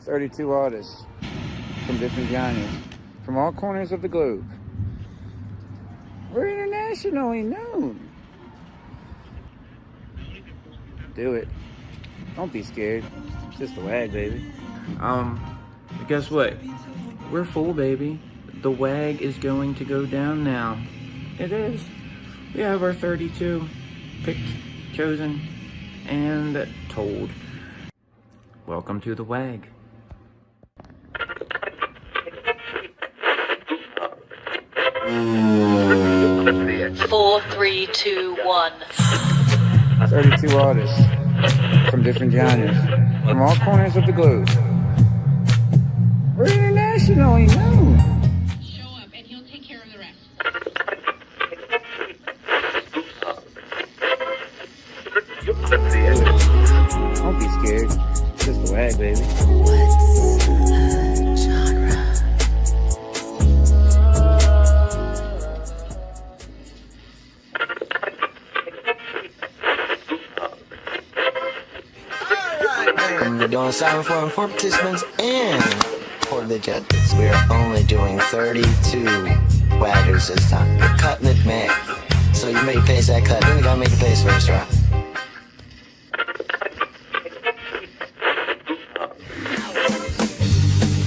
32 artists from different genres, from all corners of the globe. We're internationally known. Do it. Don't be scared. It's just the WAG, baby. Guess what? We're full, baby. The WAG is going to go down now. It is. We have our 32 picked, chosen, and told. Welcome to the WAG. Four, three, two, one. 32 artists from different genres, from all corners of the globe. We're internationally known. Show up and he'll take care of the rest. Don't be scared. It's just the WAG, baby. What's a genre? We're doing silent form for participants and for the judges. We are only doing 32 waggers this time. We're cutting it back. So you make pace that cut. Then you gotta make a pace first, right?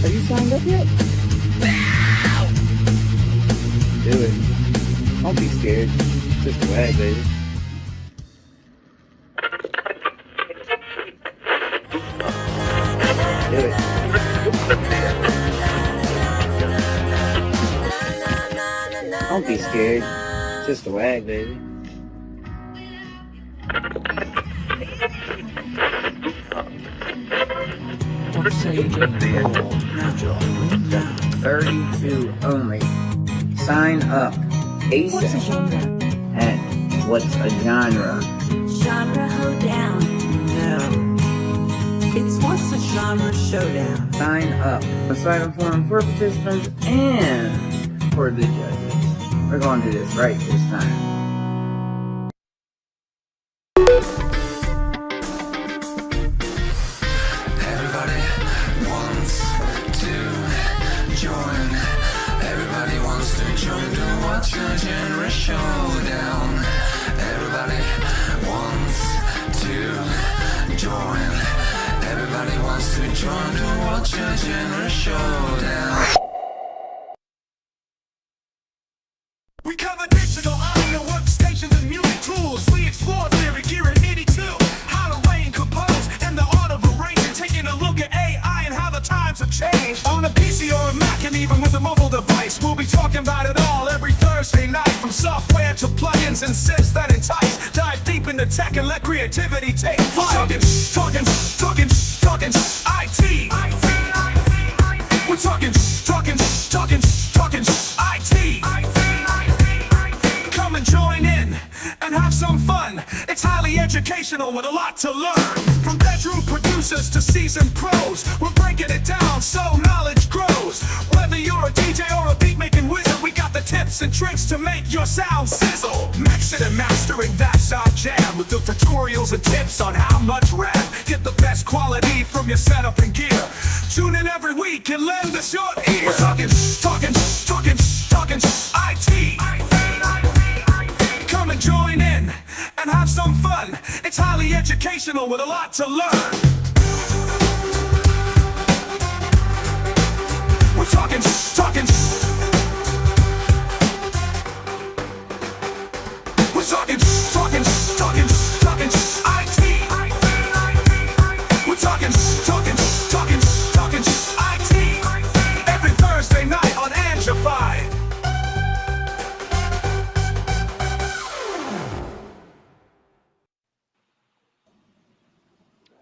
Have you signed up yet? Do it. Don't be scared. It's just the WAG, baby. Do it. Don't be scared. It's just the WAG, baby. Don't say anymore. Now, Joe, bring it down. 32 only. Sign up ASAP. What's a genre? And what's a genre? Genre hoedown. No. It's What's a Genre Showdown. Sign up. A silent forum for participants and for the judges. We're going to do this right this time. Everybody wants to join. Everybody wants to join the What's a Genre Showdown. Everybody wants to join. Everybody wants to join the What's a Genre Showdown. We cover digital audio workstations and music tools. We explore lyric gear at MIDI too. How to arrange, compose, and the art of arranging. Taking a look at AI and how the times have changed. On a PC or a Mac and even with a mobile device. We'll be talking about it all every Thursday night. From software to plugins and synths that entice. Dive deep into tech and let creativity take flight. Talkin IT. We're talking IT. Come and join in and have some fun. It's highly educational with a lot to learn. From bedroom producers to seasoned pros, we're breaking it down so knowledge grows. Whether you're a DJ or a beat making wizard, we got the tips and tricks to make your sound sizzle. Mixing and mastering, that's our jam. With the tutorials and tips on how much rap. Get the best quality from your setup and gear. Tune in every week and lend us your ear. We're talking IT. Come and join in and have some fun. It's highly educational with a lot to learn. We're talking IT. We're talking IT. Every Thursday night on Angified.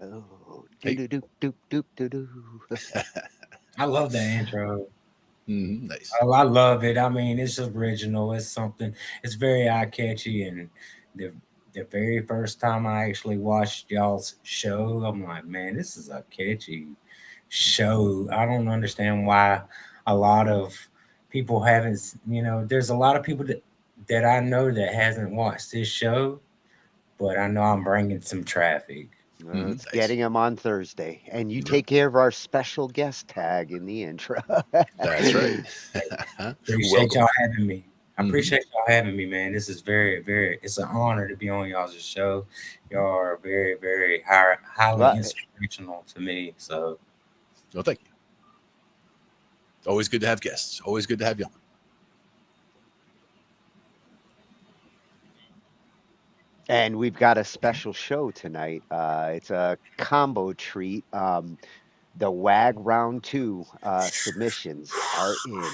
Oh, do. I love that intro. Nice. I love it. I mean, it's original. It's something. It's very eye catchy. And the very first time I actually watched y'all's show, I'm like, man, this is a catchy show. I don't understand why a lot of people haven't. There's a lot of people that I know that hasn't watched this show, but I know I'm bringing some traffic. It's Nice. getting them on Thursday. And you Yep. take care of our special guest tag in the intro. That's right. Appreciate Welcome. y'all having me. I Mhm. appreciate y'all having me, man. This is it's an honor to be on y'all's show. Y'all are very highly Well, inspirational to me. So, Well, thank you. Always good to have guests. Always good to have you on. and we've got a special show tonight. It's a combo treat. The WAG round 2 submissions are in,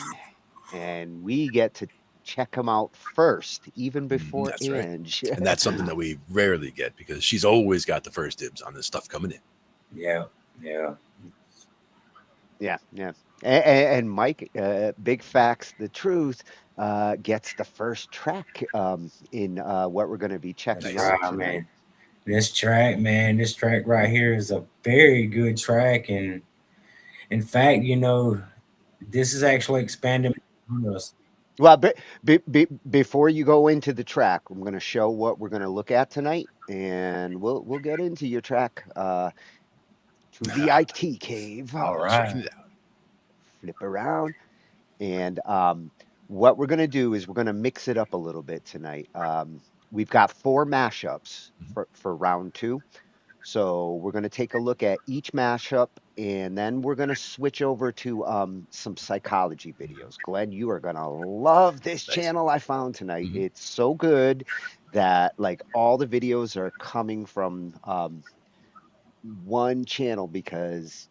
and we get to check them out first, even before That's right. Ange. And that's something that we rarely get because she's always got the first dibs on this stuff coming in. yeah. Yeah, yeah. And Mike, BigFaxThaTruth, gets the first track in what we're going to be checking That's Nice. out right, tonight. man. This track right here is a very good track, and in fact, this is actually expanding us. Well, before you go into the track, I'm going to show what we're going to look at tonight, and we'll get into your track to the IT cave. All Checking right. it out. Flip around. And what we're going to do is we're going to mix it up a little bit tonight. We've got 4 mashups for round 2. So we're going to take a look at each mashup, and then we're going to switch over to some psychology videos. Glenn, you are going to love this Nice. channel I found tonight. Mhm. It's so good that like all the videos are coming from one channel, because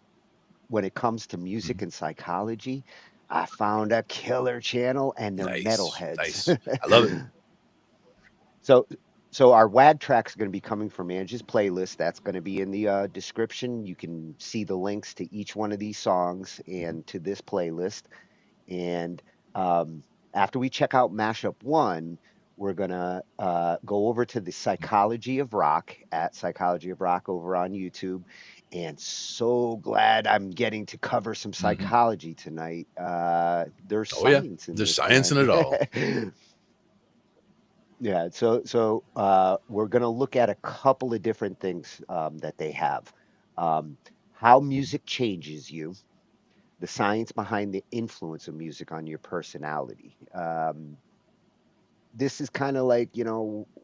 when it comes to music and psychology, I found a killer channel, and they're Nice. metalheads. Nice. I love it. So our WAG tracks are going to be coming from Angie's playlist. That's going to be in the description. You can see the links to each one of these songs and to this playlist. And after we check out Mashup 1, we're going to go over to the Psychology of Rock at Psychology of Rock over on YouTube. And so glad I'm getting to cover some psychology tonight. There's Oh, yeah. science in There's this, science in man. it all. Yeah, so we're going to look at a couple of different things that they have. How music changes you, the science behind the influence of music on your personality. This is kind of like,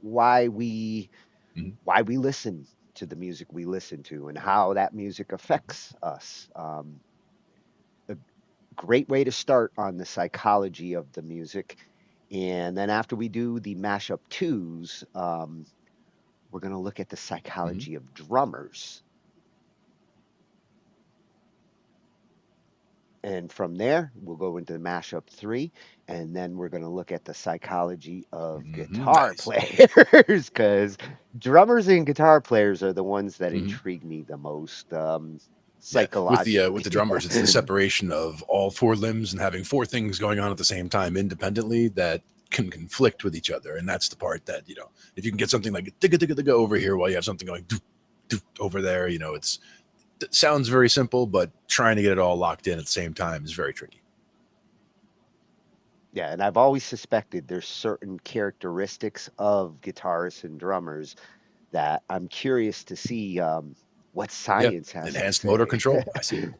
why we Mhm. listen to the music we listen to, and how that music affects us. A great way to start on the psychology of the music. And then after we do the mashup 2s, we're going to look at the psychology of drummers. And from there, we'll go into the mashup 3, and then we're going to look at the psychology of guitar Nice. players, because drummers and guitar players are the ones that Mhm. intrigue me the most Yeah, psychologically. with the drummers, it's the separation of all 4 limbs and having 4 things going on at the same time independently that can conflict with each other, and that's the part that if you can get something like digga digga digga over here while you have something going doo, doo, over there, it sounds very simple, but trying to get it all locked in at the same time is very tricky. Yeah, and I've always suspected there's certain characteristics of guitarists and drummers that I'm curious to see what science has to Enhanced motor say. control. I see it.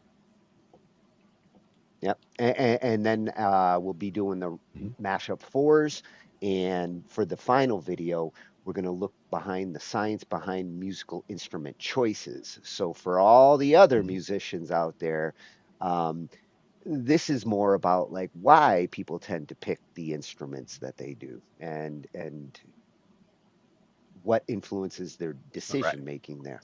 Yep. And then we'll be doing the mashup 4s. And for the final video, we're going to look behind the science behind musical instrument choices. So for all the other musicians out there, this is more about like why people tend to pick the instruments that they do, and what influences their decision making there.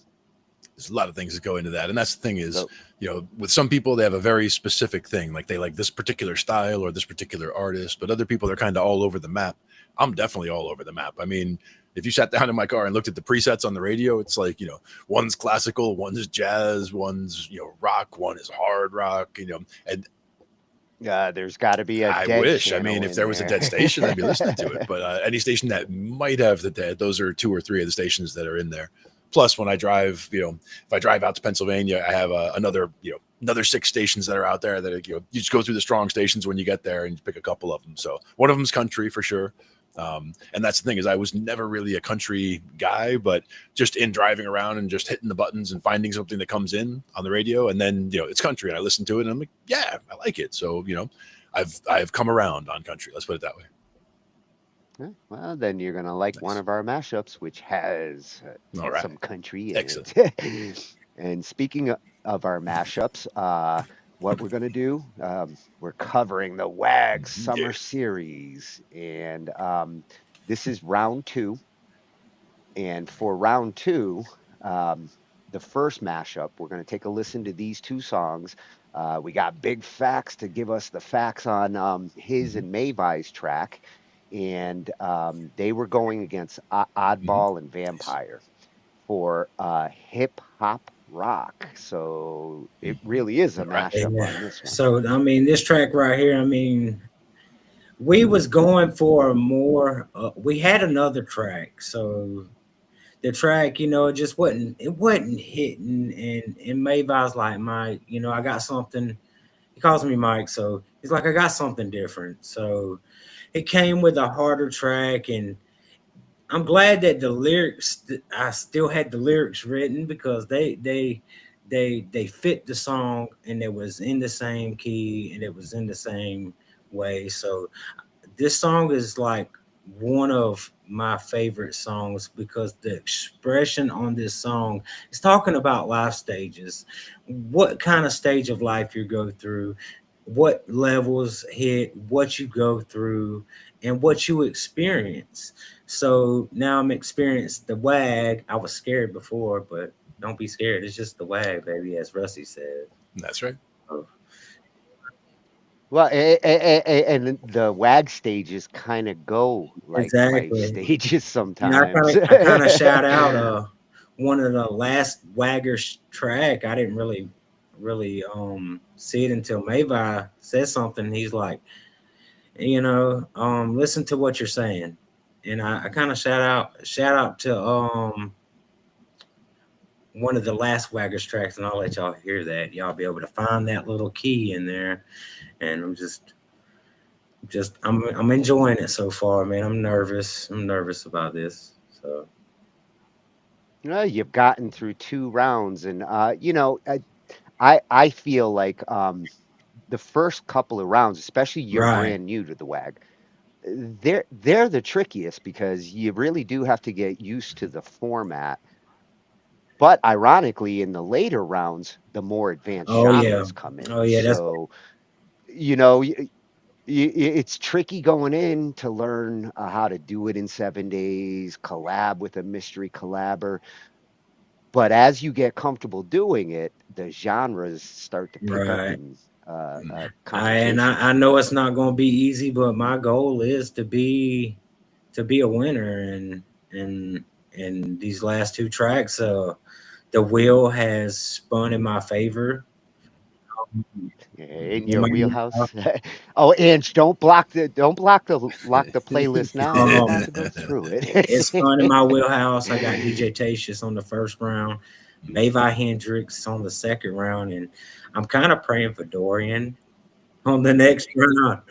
There's a lot of things that go into that. And that's the thing is, So, with some people, they have a very specific thing. Like they like this particular style or this particular artist, but other people, they're kind of all over the map. I'm definitely all over the map. I mean, if you sat down in my car and looked at the presets on the radio, it's like, one's classical, one's jazz, one's, rock, one is hard rock, and there's got to be a I Dead wish. I channel mean, if in there was a there. Dead station, I'd be listening to it. But any station that might have the Dead, those are 2 or 3 of the stations that are in there. Plus, when I drive, if I drive out to Pennsylvania, I have another 6 stations that are out there that you just go through the strong stations when you get there and you pick a couple of them. So one of them is country for sure. And that's the thing, is I was never really a country guy, but just in driving around and just hitting the buttons and finding something that comes in on the radio, and then, you know, it's country, and I listen to it and I'm like, yeah, I like it. So, you know, I've come around on country. Let's put it that way. Yeah, well, then you're gonna like one of our mashups, which has All right. some country in Excellent. it. And speaking of our mashups, what we're gonna do, we're covering the WAG Summer Series, and this is round 2. And for round 2, the first mashup, we're gonna take a listen to these 2 songs. We got Big Fax to give us the facts on his and Mayvai's track. And they were going against Oddball and Vampire for hip hop rock. So it really is a mashup on this one. So I mean, this track right here, I mean, we was going for more. We had another track, so the track, you know, it just wasn't hitting. And Mayvai's like, Mike, you know, I got something. He calls me Mike, so he's like, I got something different. So it came with a harder track, and I'm glad that the lyrics, I still had the lyrics written, because they fit the song, and it was in the same key, and it was in the same way. So this song is like one of my favorite songs, because the expression on this song is talking about life stages, what kind of stage of life you go through, what levels hit, what you go through, and what you experience. So now I'm experiencing the WAG. I was scared before, but don't be scared. It's just the WAG, baby, as Rusty said. That's right. Well, and the WAG stages kind of go like life Exactly. stages sometimes. I kind of shout out one of the last Waggers track. I didn't really see it until Mayvai said something. He's like, you know, listen to what you're saying. And I kind of shout out to one of the last Waggers tracks, and I'll let y'all hear that. Y'all be able to find that little key in there. And I'm enjoying it so far, man. I'm nervous about this. So you've gotten through 2 rounds, and you know, I feel like the first couple of rounds, especially you're brand new to the WAG, they're the trickiest, because you really do have to get used to the format. But ironically, in the later rounds, the more advanced genres come in. Oh yeah, so you know, it's tricky going in to learn how to do it in 7 days, collab with a mystery collabor. But as you get comfortable doing it, the genres start to pick up in competition. I know it's not going to be easy, but my goal is to be a winner. And these last 2 tracks, the wheel has spun in my favor. In your wheelhouse. Oh, Ange, don't lock the playlist now. I'm about to go through it. It's fun in my wheelhouse. I got DJ Tatius on the first round, Mayvai Hendrix on the second round, and I'm kind of praying for Daurian on the next round.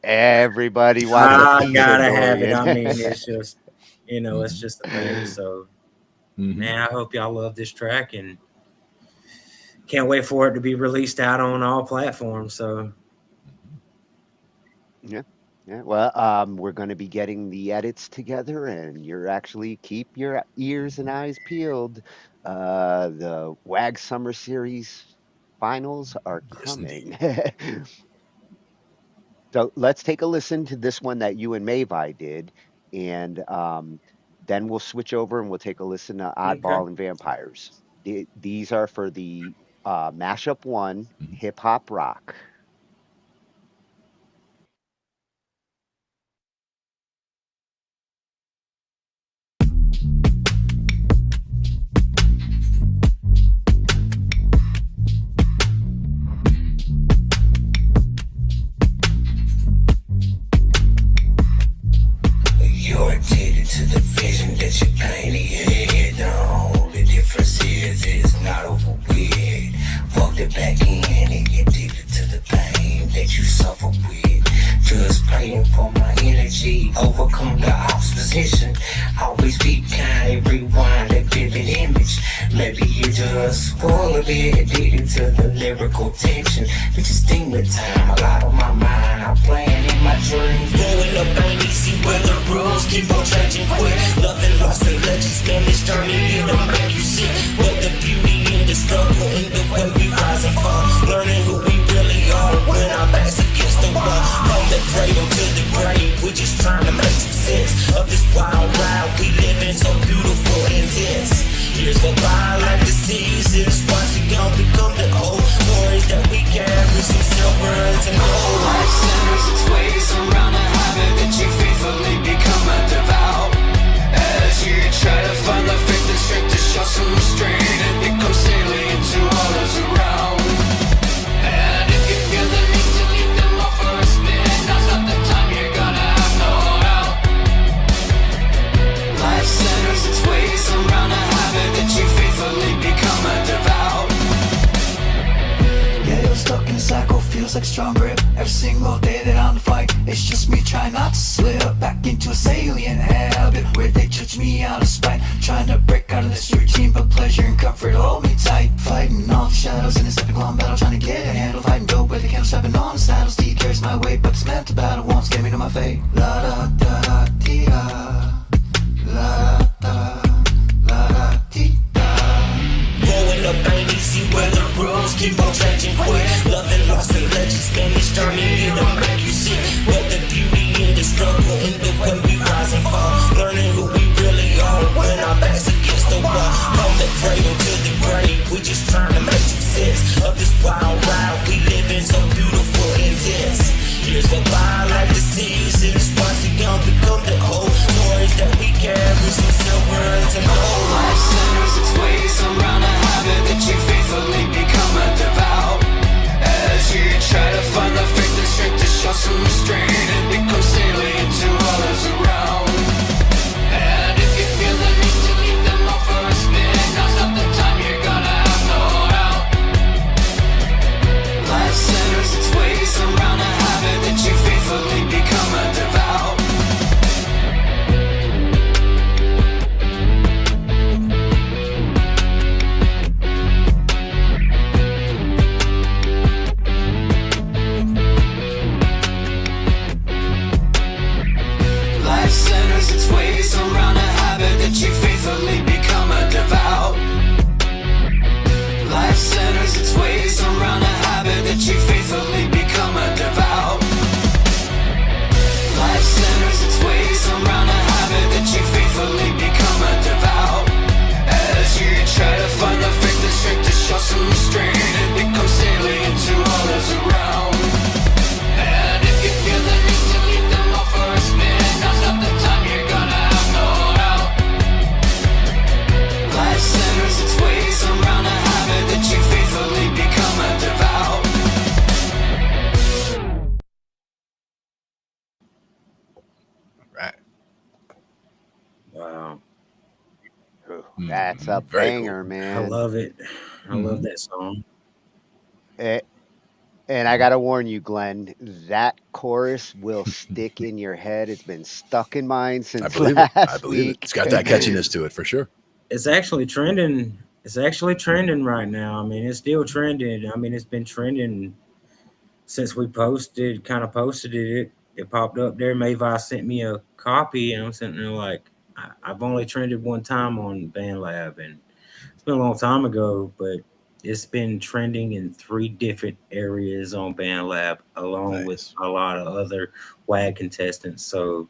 Everybody wants. I gotta have it. I mean, it's just, you know, it's just a thing. So, man, I hope y'all love this track, and can't wait for it to be released out on all platforms. So, yeah. Well, we're going to be getting the edits together, and you're actually keep your ears and eyes peeled. The WAG Summer Series finals are coming. So let's take a listen to this one that you and Mayvai did, and then we'll switch over and we'll take a listen to Oddball and Vampires. These are for the Mashup 1 hip hop rock. You're addicted to the vision that you paint in your head. The only difference is it's not over with. Walked it back in and get addicted to the pain that you suffer with. Just praying for my overcome the opposition. Always be kind, rewind a vivid image. Maybe you just spoil a bit, addicted to the lyrical tension. It's just demon time, a lot on my mind. I'm playing in my dreams. Growing up ain't easy where the rules keep on changing quick. Loving lost and legends, man, this journey here to make you sick. But the beauty in the struggle, in the way we rise and fall. Learning who we really are when our backs against the wall. From the cradle to the grave, we're just trying to make some sense of this wild ride we live in, so beautiful and intense. Years go by like the seasons, watching young become the old. Stories that we carry, some silver and gold. Life centers its ways around a habit that you faithfully become a devout. As you try to find the faith and strength to show some restraint and become salient to all those around. And if you feel the need to leave them all for a spin, now's not the time, you're gonna have no out. Life centers its ways around a habit that you faithfully become a devout. Yeah, you're stuck in a cycle, feels like strong grip. Every single day that I'm fight, it's just me trying not to slip back into a salient habit where they judge me out of spite. Trying to break out of this routine, but pleasure and comfort hold me tight. Fighting all the shadows in this epic long battle, trying to get a handle. Fighting dope with the candle strapping on the saddle. Steed carries my weight, but this mental battle won't scare me to my fate. La da da da dee da, la da la da dee da. Growing up ain't easy where the rules keep on changing quick. Loving lost and legends, man, this journey here to make you sick. But the beauty in the struggle, in the way we rise and fall. Learning who we really are when our backs against the wall. From the cradle to the grave, we're just trying to make some sense of this wild ride we live in, so beautiful and intense. Years go by like the seasons, watch the young become the old. Stories that we carry, some silver and gold. Life centers its ways around a habit that you faithfully become a devout. As you try to find the faith and strength to show some restraint and become salient to all those around. And if you feel the need to leave them all for a spin, now's not the time, you're gonna have no out. Life centers its ways around a habit that you faithfully become a devout. Life centers its ways around a habit that you faithfully become a devout. Life centers its ways around a habit that you faithfully become a devout. Life centers its ways around a habit that you faithfully become a devout. As you try to find the faith and strength to show some restraint and become salient to all those around. And if you feel the need to leave them all for a spin, now's not the time, you're gonna have no out. Life centers its ways around a habit that you faithfully become a devout. Right. Wow. That's a Very banger, cool. man. I love it. I love that song. Eh, And I gotta warn you, Glenn, that chorus will stick in your head. It's been stuck in mine I since believe it. I last believe it. week. It's got that catchiness to it for sure. It's actually trending. It's actually trending right now. I mean, it's still trending. I mean, it's been trending since we posted it. It popped up there. Mayvai sent me a copy, and I'm sitting there like, I've only trended one time on BandLab, and it's been a long time ago, but it's been trending in 3 different areas on BandLab, along with Nice. a lot of other WAG contestants. So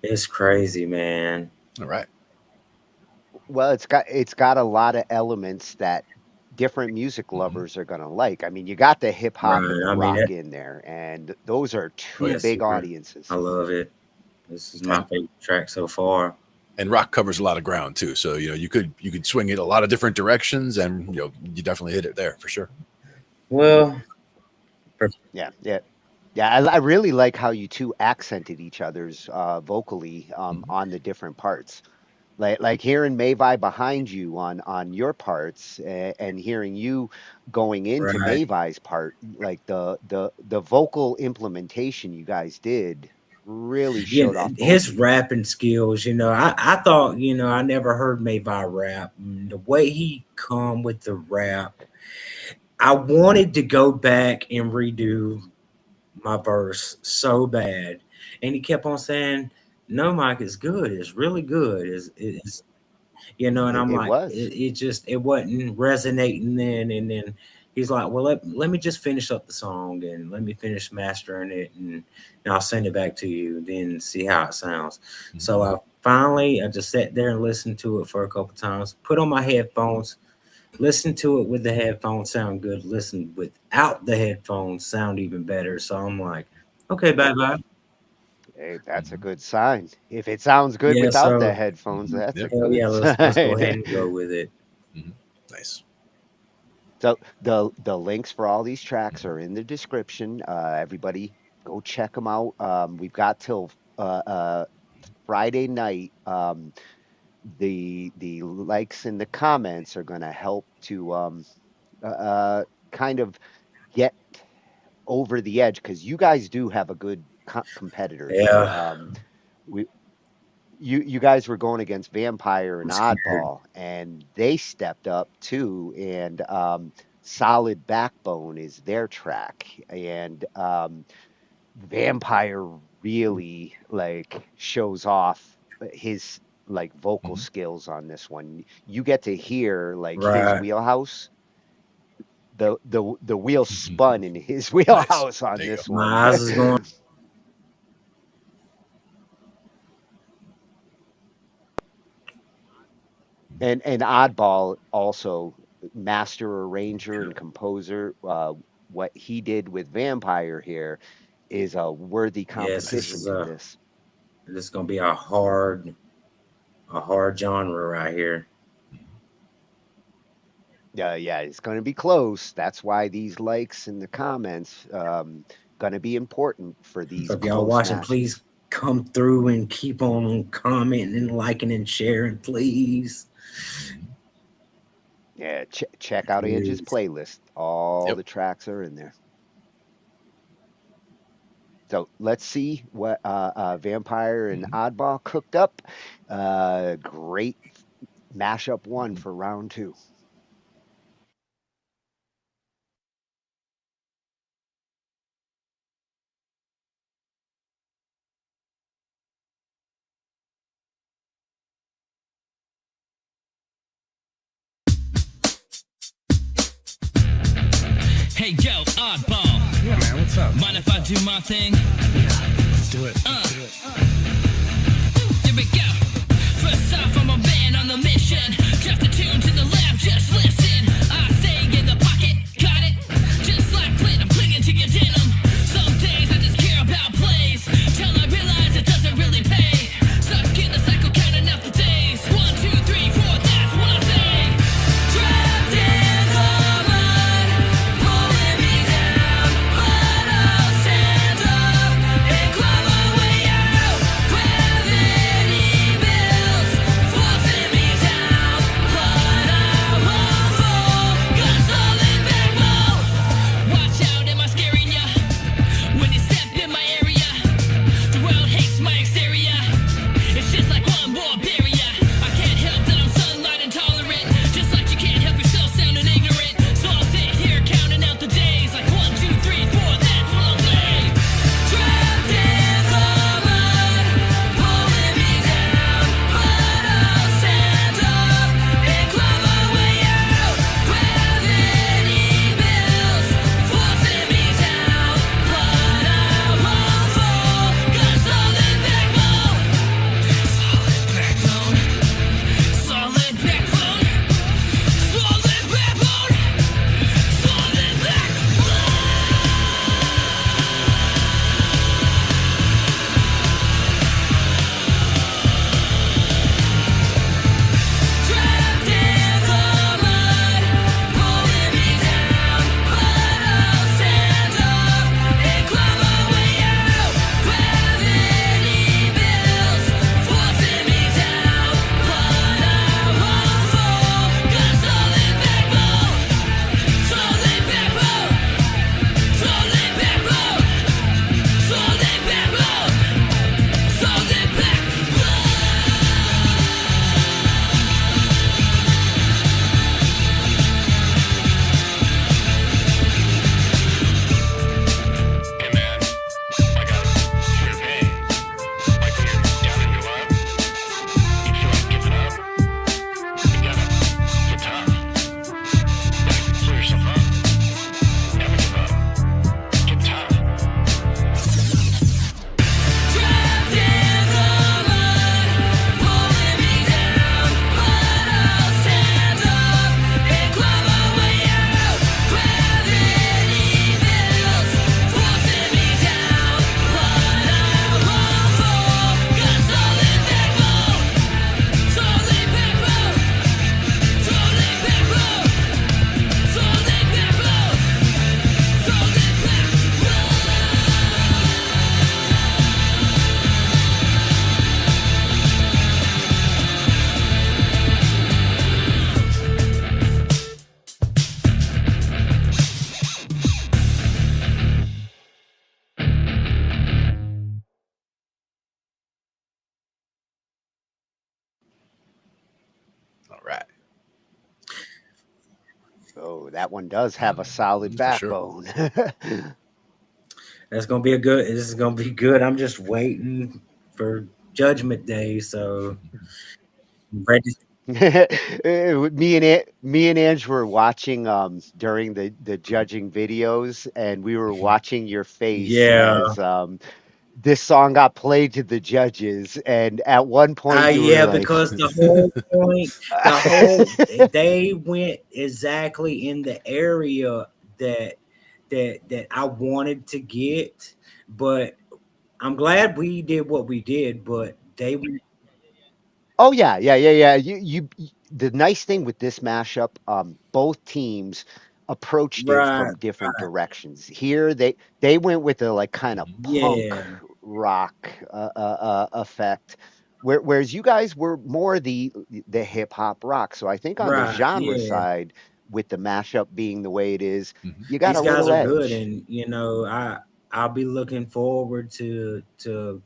it's crazy, man. All right. Well, it's got a lot of elements that different music lovers are gonna like. I mean, you got the hip hop and Right. the I mean, rock in there, and those are oh, two yeah, big super. audiences. I love it. This is my And, favorite track so far. and rock covers a lot of ground too. So you could swing it a lot of different directions, and you definitely hit it there for sure. Well, Yeah, yeah. Yeah, I really like how you two accented each other's vocally on the different parts. Like hearing Mayvai behind you on your parts and hearing you going into right. Mayvai's part, like the vocal implementation you guys did really showed off his rapping skills. You know, I thought, you know, I never heard Mayvai rap. The way he come with the rap, I wanted to go back and redo my verse so bad, and he kept on saying, "No, Mike, it's good. It's really good. It's you know." And I'm It like, was. it wasn't resonating then. And then he's like, "Well, let me just finish up the song and let me finish mastering it, and I'll send it back to you. Then see how it sounds." So I just sat there and listened to it for a couple times. Put on my headphones. Listen to it with the headphones, sound good. Listen without the headphones, sound even better. So I'm like, okay, bye. Hey, that's a good sign. If it sounds good Yeah, without the so headphones, that's a hell good yeah, let's go sign. ahead and go with it. Nice. So the links for all these tracks are in the description. Everybody go check them out. We've got till Friday night. The likes and the comments are going to help to kind of get over the edge, because you guys do have a good competitor here. Yeah. You guys were going against Vampire and Oddball, and they stepped up too. And Solid Backbone is their track, and Vampire really like shows off his like vocal skills on this one. You get to hear like his wheelhouse. The wheel spun in his wheelhouse on this one. My eyes is going. And Oddball also master arranger and composer. What he did with Vampire here is a worthy competition to this. This is gonna be a hard genre right here. Yeah, it's going to be close. That's why these likes in the comments going to be important for these. So if y'all watching, please come through and keep on commenting and liking and sharing, please. Yeah, check out Angie's playlist. All the tracks are in there. So let's see what Vampire and Oddball cooked up. Great mashup one for round 2. Hey yo, Oddball. Yeah, man, what's up? Mind if I do my thing? Yeah, let's do it. Here we go. First off, I'm a man on the mission. Draft the tune to the left, just listen. I stay in the pocket, got it. Just like Clint, I'm clinging to your denim. Some days I just care about plays, till I realize it doesn't really pay. Stuck in the cycle, counting up the days. 1, 2, 3, 4, that's what I say. Trapped in the mud, pulling me down, but I'll stand up and climb my way out. Gravity that one does have a solid For sure. backbone. That's gonna be a good. This is gonna be good. I'm just waiting for Judgment Day, so I'm ready. Me and Ange were watching during the judging videos, and we were watching your face Yeah. as this song got played to the judges, and at one point you were Yeah, like, because the whole point, the whole they went exactly in the area that I wanted to get, but I'm glad we did what we did. But they went oh yeah. The nice thing with this mashup, both teams approached it right, from different directions. Here they went with a like kind of punk yeah, rock effect, whereas you guys were more the hip hop rock. So I think on the right, genre yeah. side, with the mashup being the way it is, you got These a guys little are good, edge. and I'll be looking forward to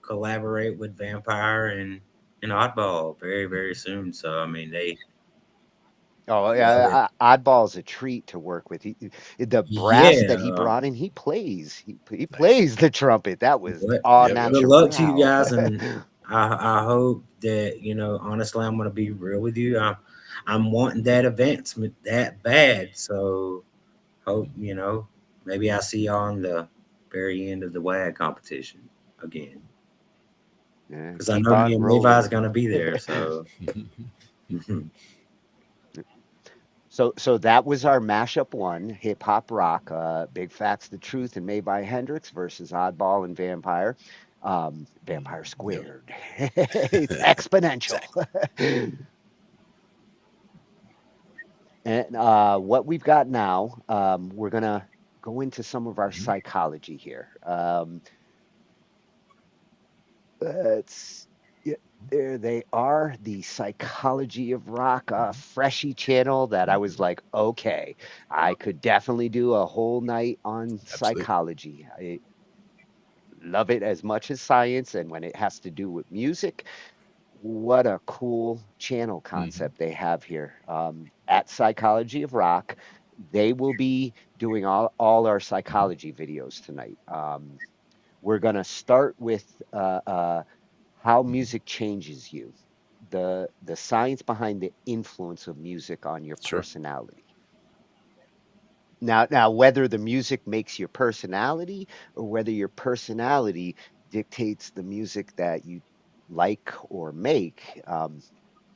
collaborate with Vampire and Oddball very very soon. So I mean they Oh love it. yeah, Oddball's a treat to work with. The brass that he Yeah. brought in, he plays. He Nice. plays the trumpet. That was But all Yep. good luck to you natural. guys, and I hope that honestly, I'm gonna be real with you. I'm wanting that advancement that bad, so hope maybe I see you on the very end of the WAG competition again, Yeah, because I keep know me on and Mayvai is rolling. gonna be there. So So that was our mashup one, hip hop rock, Big Facts, The Truth, and Made by Hendrix versus Oddball and Vampire. Vampire Yep. squared. It's exponential. Exactly. And what we've got now, we're gonna go into some of our Mhm. psychology here. Let's yeah, there they are, the Psychology of Rock, Freshie channel that I was like, okay, I could definitely do a whole night on Absolutely. psychology. I love it as much as science, and when it has to do with music, what a cool channel Mhm. concept they have here. At Psychology of Rock, they will be doing all our psychology videos tonight. We're gonna start with how music changes you, the science behind the influence of music on your Sure. personality. Now, whether the music makes your personality or whether your personality dictates the music that you like or make,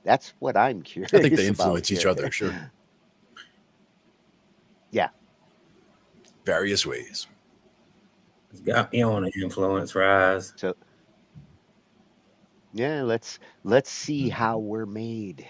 that's what I'm I think they curious about influence each here. other. Sure. Yeah. Various ways. it's got me on an influence rise. So yeah, let's see how Mhm. we're made.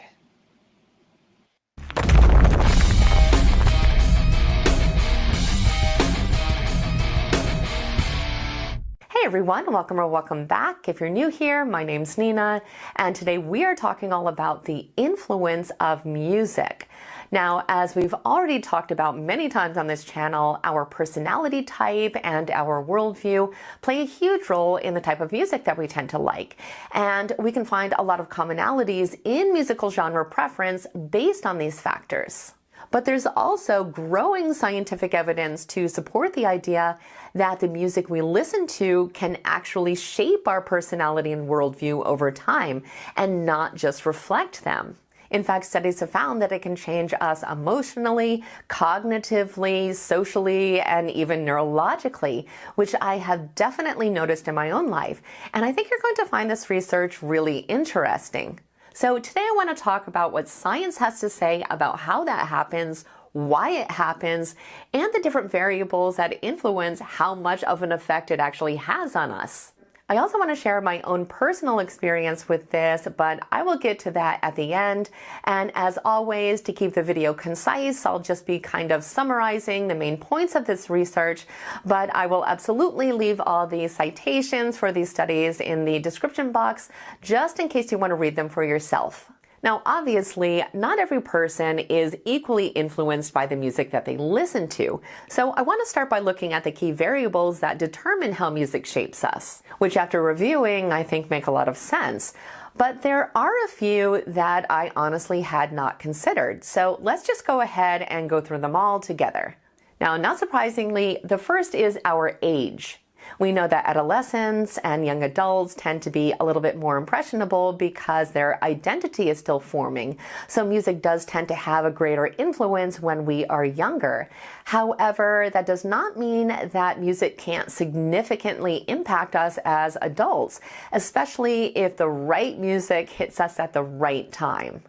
Hey everyone, welcome or welcome back. If you're new here, my name's Nina, and today we are talking all about the influence of music. Now, as we've already talked about many times on this channel, our personality type and our worldview play a huge role in the type of music that we tend to like. And we can find a lot of commonalities in musical genre preference based on these factors. But there's also growing scientific evidence to support the idea that the music we listen to can actually shape our personality and worldview over time and not just reflect them. In fact, studies have found that it can change us emotionally, cognitively, socially, and even neurologically, which I have definitely noticed in my own life. And I think you're going to find this research really interesting. So today I want to talk about what science has to say about how that happens, why it happens, and the different variables that influence how much of an effect it actually has on us. I also want to share my own personal experience with this, but I will get to that at the end. And as always, to keep the video concise, I'll just be kind of summarizing the main points of this research, but I will absolutely leave all the citations for these studies in the description box, just in case you want to read them for yourself. Now, obviously, not every person is equally influenced by the music that they listen to, so I want to start by looking at the key variables that determine how music shapes us, which after reviewing, I think make a lot of sense. But there are a few that I honestly had not considered, so let's just go ahead and go through them all together. Now, not surprisingly, the first is our age. We know that adolescents and young adults tend to be a little bit more impressionable because their identity is still forming, so music does tend to have a greater influence when we are younger. However, that does not mean that music can't significantly impact us as adults, especially if the right music hits us at the right time.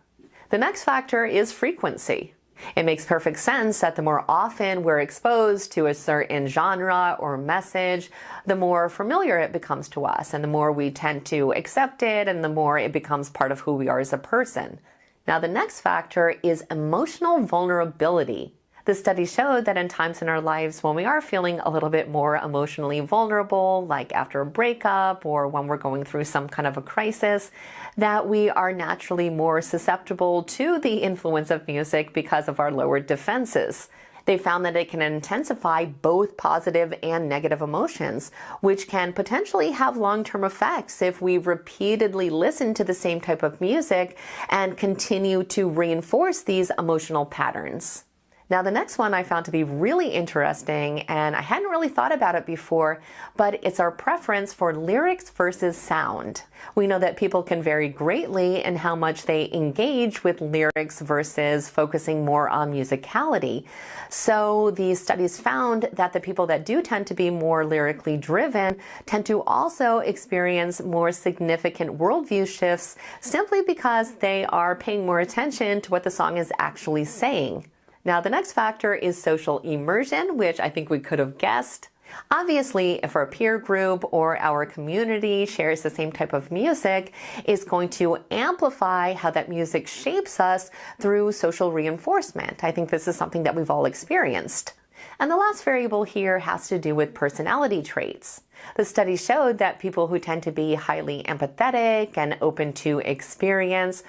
The next factor is frequency. It makes perfect sense that the more often we're exposed to a certain genre or message, the more familiar it becomes to us, and the more we tend to accept it, and the more it becomes part of who we are as a person. Now, the next factor is emotional vulnerability. The study showed that in times in our lives when we are feeling a little bit more emotionally vulnerable, like after a breakup or when we're going through some kind of a crisis, that we are naturally more susceptible to the influence of music because of our lowered defenses. They found that it can intensify both positive and negative emotions, which can potentially have long-term effects if we repeatedly listen to the same type of music and continue to reinforce these emotional patterns. Now, the next one I found to be really interesting, and I hadn't really thought about it before, but it's our preference for lyrics versus sound. We know that people can vary greatly in how much they engage with lyrics versus focusing more on musicality. So these studies found that the people that do tend to be more lyrically driven tend to also experience more significant worldview shifts simply because they are paying more attention to what the song is actually saying. Now, the next factor is social immersion, which I think we could have guessed. Obviously, if our peer group or our community shares the same type of music, it's going to amplify how that music shapes us through social reinforcement. I think this is something that we've all experienced. And the last variable here has to do with personality traits. The study showed that people who tend to be highly empathetic and open to experience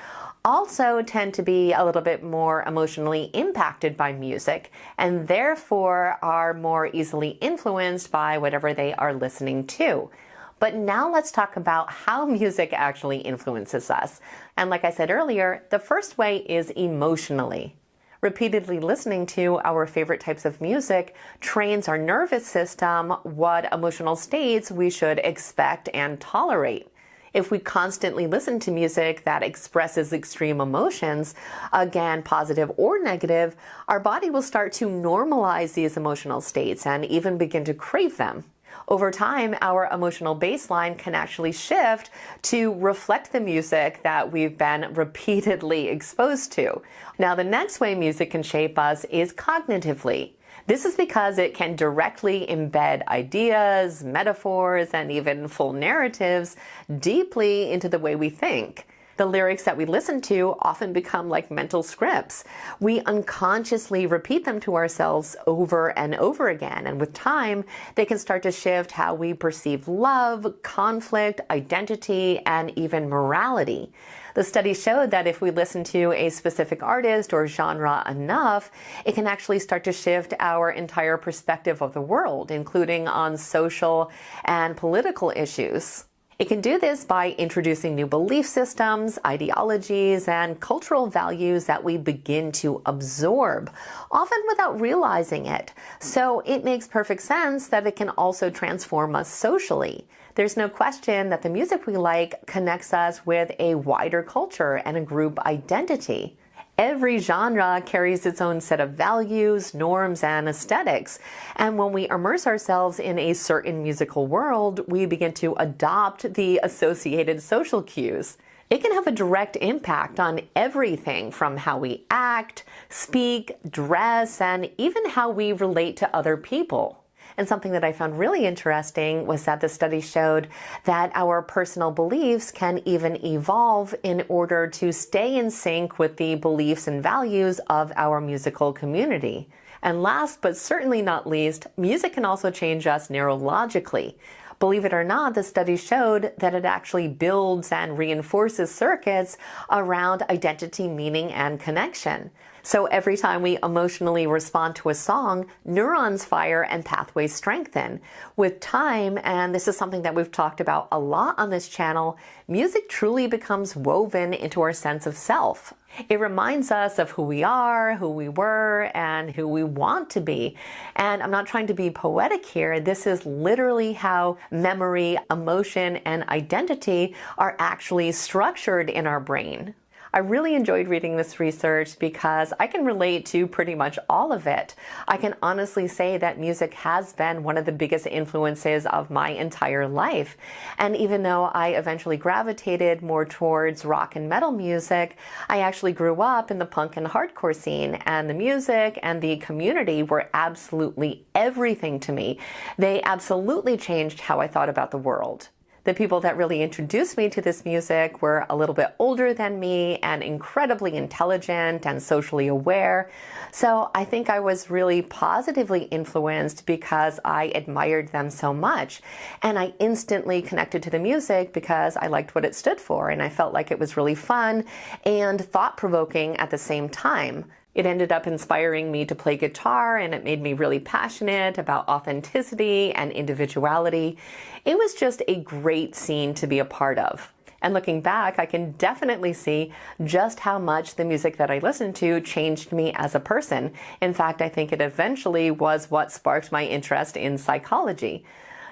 also tend to be a little bit more emotionally impacted by music and therefore are more easily influenced by whatever they are listening to. But now let's talk about how music actually influences us. And like I said earlier, the first way is emotionally. Repeatedly listening to our favorite types of music trains our nervous system what emotional states we should expect and tolerate. If we constantly listen to music that expresses extreme emotions, again, positive or negative, our body will start to normalize these emotional states and even begin to crave them. Over time, our emotional baseline can actually shift to reflect the music that we've been repeatedly exposed to. Now, the next way music can shape us is cognitively. This is because it can directly embed ideas, metaphors, and even full narratives deeply into the way we think. The lyrics that we listen to often become like mental scripts. We unconsciously repeat them to ourselves over and over again, and with time, they can start to shift how we perceive love, conflict, identity, and even morality. The study showed that if we listen to a specific artist or genre enough, it can actually start to shift our entire perspective of the world, including on social and political issues. It can do this by introducing new belief systems, ideologies, and cultural values that we begin to absorb, often without realizing it. So it makes perfect sense that it can also transform us socially. There's no question that the music we like connects us with a wider culture and a group identity. Every genre carries its own set of values, norms, and aesthetics. And when we immerse ourselves in a certain musical world, we begin to adopt the associated social cues. It can have a direct impact on everything from how we act, speak, dress, and even how we relate to other people. And something that I found really interesting was that the study showed that our personal beliefs can even evolve in order to stay in sync with the beliefs and values of our musical community. And last but certainly not least, music can also change us neurologically. Believe it or not, the study showed that it actually builds and reinforces circuits around identity, meaning, and connection. So every time we emotionally respond to a song, neurons fire and pathways strengthen. With time, and this is something that we've talked about a lot on this channel, music truly becomes woven into our sense of self. It reminds us of who we are, who we were, and who we want to be. And I'm not trying to be poetic here. This is literally how memory, emotion, and identity are actually structured in our brain. I really enjoyed reading this research because I can relate to pretty much all of it. I can honestly say that music has been one of the biggest influences of my entire life. And even though I eventually gravitated more towards rock and metal music, I actually grew up in the punk and hardcore scene, and the music and the community were absolutely everything to me. They absolutely changed how I thought about the world. The people that really introduced me to this music were a little bit older than me and incredibly intelligent and socially aware. So I think I was really positively influenced because I admired them so much. And I instantly connected to the music because I liked what it stood for, and I felt like it was really fun and thought-provoking at the same time. It ended up inspiring me to play guitar, and it made me really passionate about authenticity and individuality. It was just a great scene to be a part of. And looking back, I can definitely see just how much the music that I listened to changed me as a person. In fact, I think it eventually was what sparked my interest in psychology.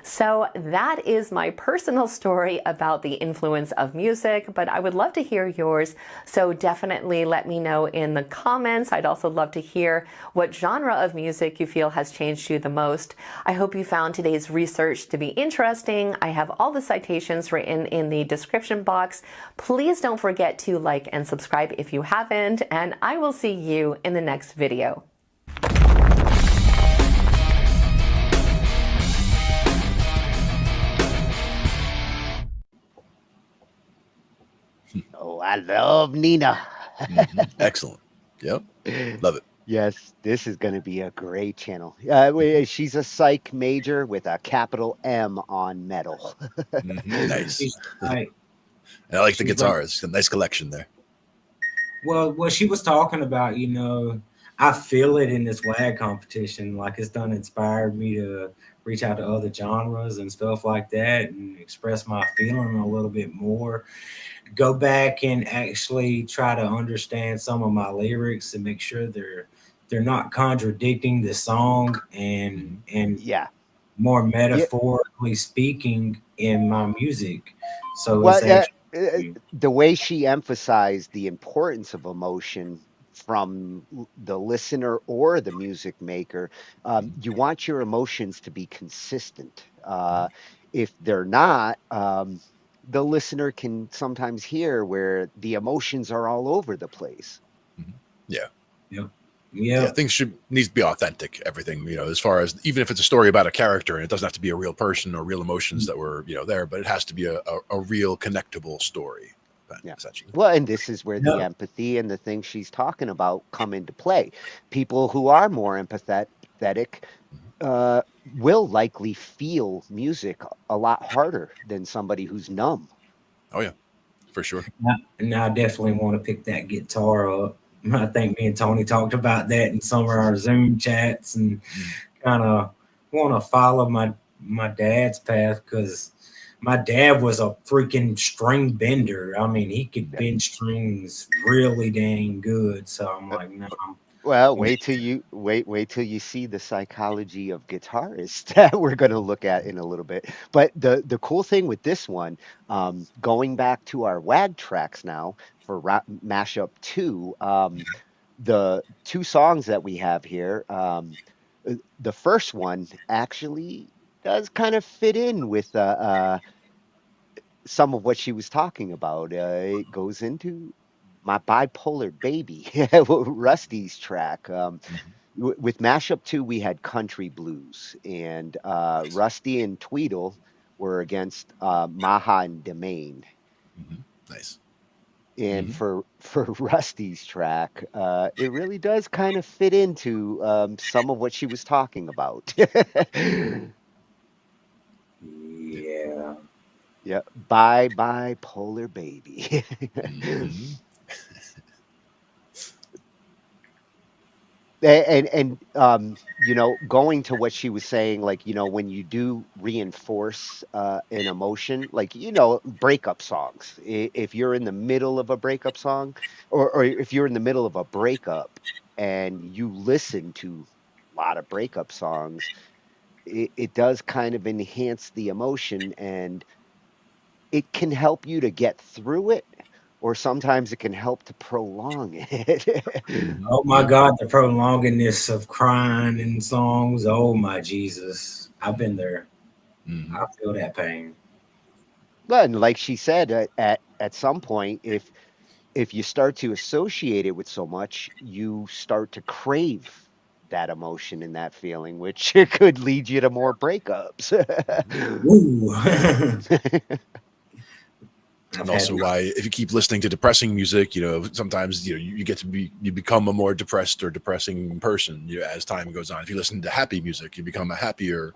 So that is my personal story about the influence of music, but I would love to hear yours. So definitely let me know in the comments. I'd also love to hear what genre of music you feel has changed you the most. I hope you found today's research to be interesting. I have all the citations written in the description box. Please don't forget to like and subscribe if you haven't, and I will see you in the next video. Oh, I love Nina. Excellent. Yep. Love it. Yes, this is going to be a great channel. She's a psych major with a capital M on metal. Nice. Right. And I like the She's guitar. It's a nice collection there. Well, what she was talking about, you know, I feel it in this WAG competition. Like, it's done inspired me to reach out to other genres and stuff like that and express my feeling a little bit more. Go back and actually try to understand some of my lyrics and make sure they're not contradicting the song and yeah, more metaphorically speaking in my music. So well, it's actually the way she emphasized the importance of emotion from the listener or the music maker, you want your emotions to be consistent. If they're not, the listener can sometimes hear where the emotions are all over the place. Yeah. Yeah. Things needs to be authentic. Everything, you know, as far as even if it's a story about a character, and it doesn't have to be a real person or real emotions that were, you know, there, but it has to be a real connectable story. Essentially. Well, and this is where the empathy and the things she's talking about come into play. People who are more empathetic will likely feel music a lot harder than somebody who's numb. Oh yeah, for sure. And I definitely want to pick that guitar up. I think me and Tony talked about that in some of our Zoom chats, and kind of want to follow my dad's path, because my dad was a freaking string bender. I mean, he could bend strings really dang good. So I'm like, no. Well, wait till you see the psychology of guitarists that we're going to look at in a little bit. But the cool thing with this one, going back to our WAG tracks now for Mashup 2, the two songs that we have here, the first one actually does kind of fit in with some of what she was talking about. It goes into My Bipolar Baby, Rusty's track. With Mashup 2, we had country blues, and Rusty and Tweedle were against Maha and Dmane. Nice. And for Rusty's track, it really does kind of fit into some of what she was talking about. Yeah. Bye bye polar baby. Mhm. Going to what she was saying, like, when you do reinforce an emotion, like, breakup songs, if you're in the middle of a breakup song, or if you're in the middle of a breakup and you listen to a lot of breakup songs, it does kind of enhance the emotion, and it can help you to get through it, or sometimes it can help to prolong it. Oh my God, the prolongingness of crying in songs. Oh my Jesus. I've been there. I feel that pain. Well, and like she said, at some point, if you start to associate it with so much, you start to crave that emotion and that feeling, which could lead you to more breakups. Ooh. And also why, if you keep listening to depressing music, sometimes you get to you become a more depressed or depressing person as time goes on. If you listen to happy music, you become a happier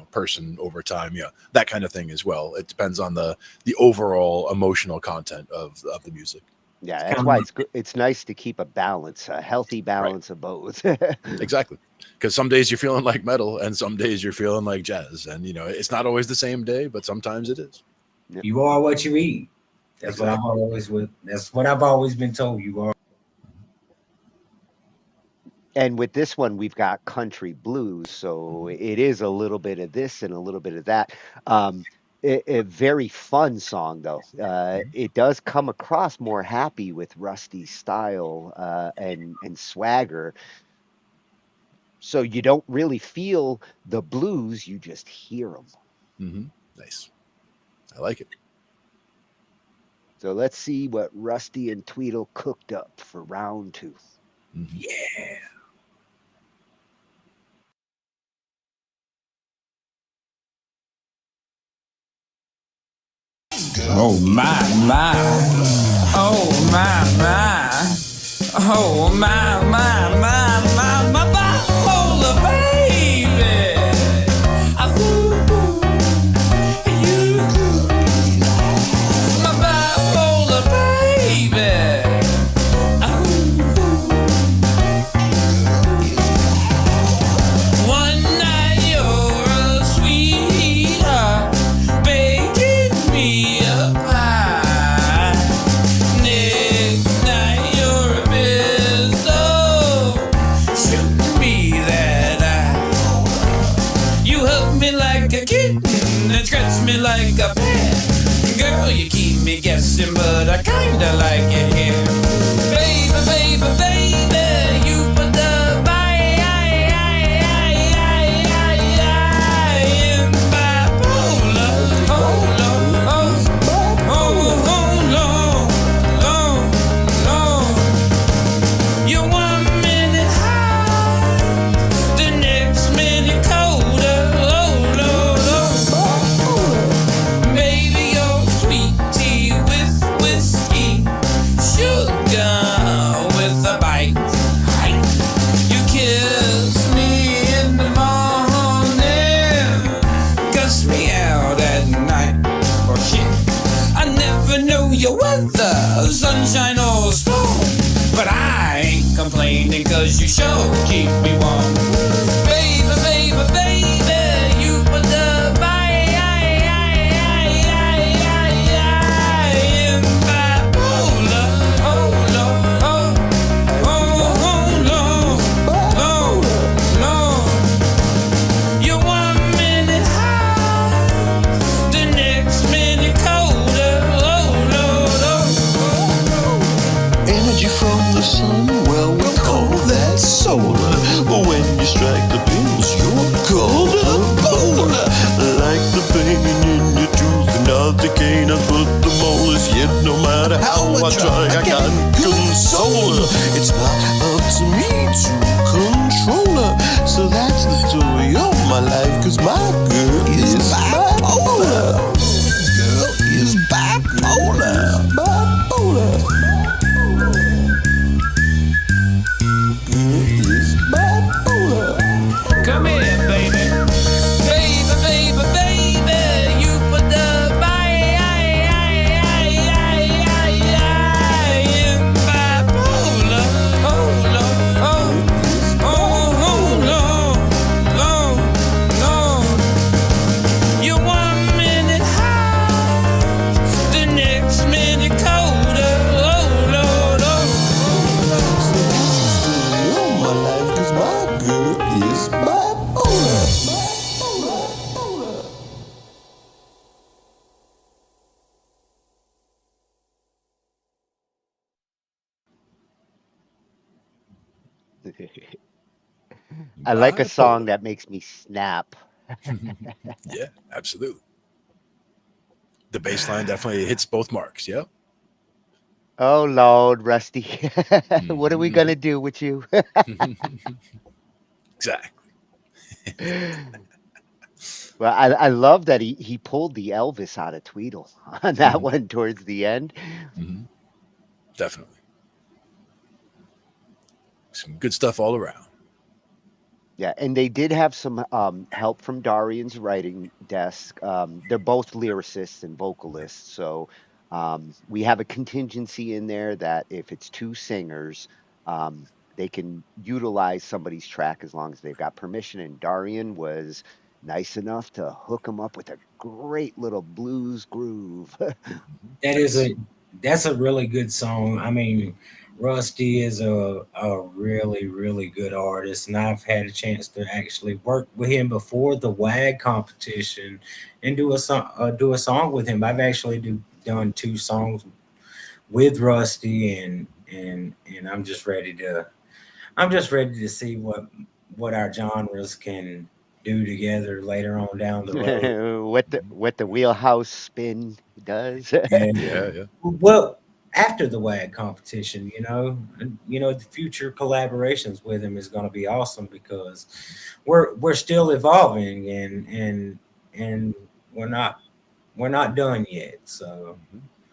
person over time. That kind of thing as well. It depends on the overall emotional content of the music. Yeah, that's why it's good. It's nice to keep a balance, a healthy balance of both. Exactly. Because some days you're feeling like metal and some days you're feeling like jazz. And, it's not always the same day, but sometimes it is. You are what you eat. That's Exactly. that's what I've always been told. You are. And with this one, we've got country blues, so it is a little bit of this and a little bit of that. A very fun song, though. It does come across more happy with Rusty's style and swagger. So you don't really feel the blues; you just hear them. Nice. I like it. So let's see what Rusty and Tweedle cooked up for round 2. Yeah. Oh my, my. Oh my, my. Oh my, my, my, my bipolar baby. You, my bipolar baby. One night you're a sweetheart, baking me a pie. Next night you're a pistol, shooting me that eye. You hug me like a kitten and scratch me like a pet. Girl, you keep me guessing, but I kinda like it here. Baby, baby, baby, you put the your weather, sunshine or storm, but I ain't complaining cause you sure keep me warm. Baby, baby, baby, you put the in bipolar. Oh, Lord, oh, Lord. You're 1 minute high, the next minute colder. Energy from the sun, well, we call that solar. But when you strike the pills, you're called a polar. Like the pain in your tooth, nothing can put the molars. Yet no matter how I try, I can't console her. It's not up to me to control her. So that's the story of my life, cause my girl is bipolar. Girl is bipolar. Bipolar. Come here, baby. Baby, baby, baby, you put the I like a song Bipolar. that makes me snap. Yeah, absolutely. The bass line definitely hits both marks. Yep. Oh Lord, Rusty, what are we Mhm. gonna do with you? Exactly. Well, I love that he pulled the Elvis out of Tweedle on that Mhm. one towards the end. Mhm. Definitely. Some good stuff all around. Yeah, and they did have some help from Daurian's writing desk. They're both lyricists and vocalists, so we have a contingency in there that if it's two singers, um, they can utilize somebody's track as long as they've got permission. And Daurian was nice enough to hook them up with a great little blues groove. That is a that's a really good song. I mean, Rusty is a really really good artist, and I've had a chance to actually work with him before the WAG competition and do a song with him. I've actually done two songs with Rusty, and I'm just ready to see what our genres can do together later on down the road. What the wheelhouse spin does. And Yeah, yeah. well, after the WAG competition, the future collaborations with him is going to be awesome because we're still evolving and we're not done yet. So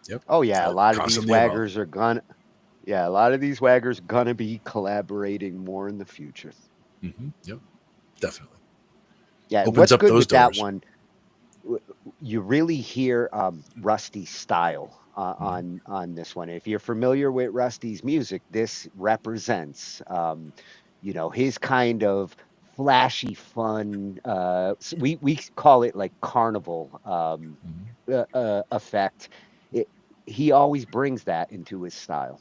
Yep. Oh yeah, a lot of these Constantly evolving. waggers are gonna yeah, a lot of these waggers gonna be collaborating more in the future. Yep. Definitely. Yeah, and Opens what's up good those with that doors. one, you really hear Rusty's style Mhm. on this one. If you're familiar with Rusty's music, this represents his kind of flashy fun. We call it like carnival Mhm. effect. It, he always brings that into his style.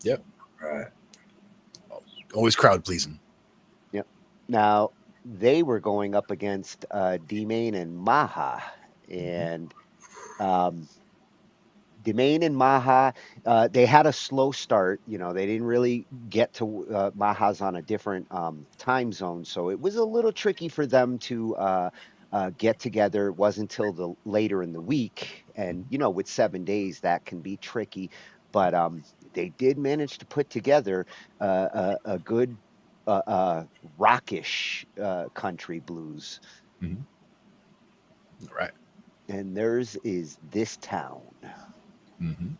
Yep. right. Always crowd pleasing. Yep. Now they were going up against Dmane and Maha, and um, Dmane and Maha, they had a slow start. They didn't really get to Maha's on a different time zone, so it was a little tricky for them to get together. It wasn't until the later in the week, and with 7 days that can be tricky. But they did manage to put together a good rockish country blues, Mhm. All right. and theirs is "This Town." Mhm.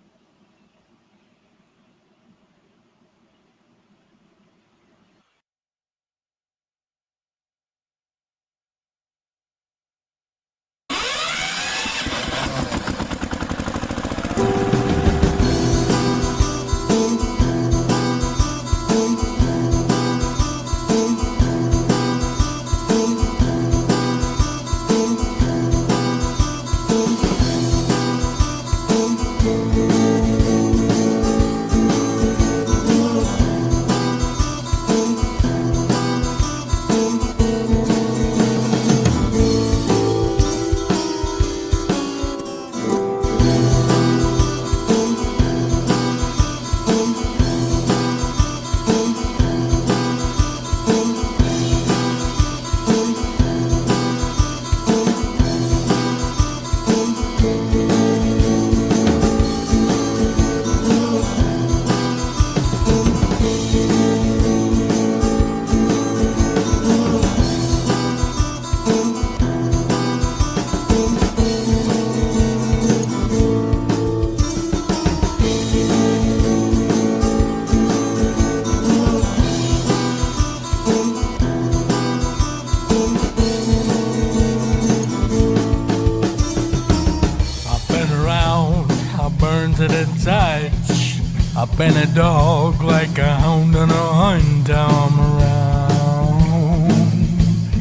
I've been around, I burned to the touch. I've been a dog like a hound on a hunt. I'm around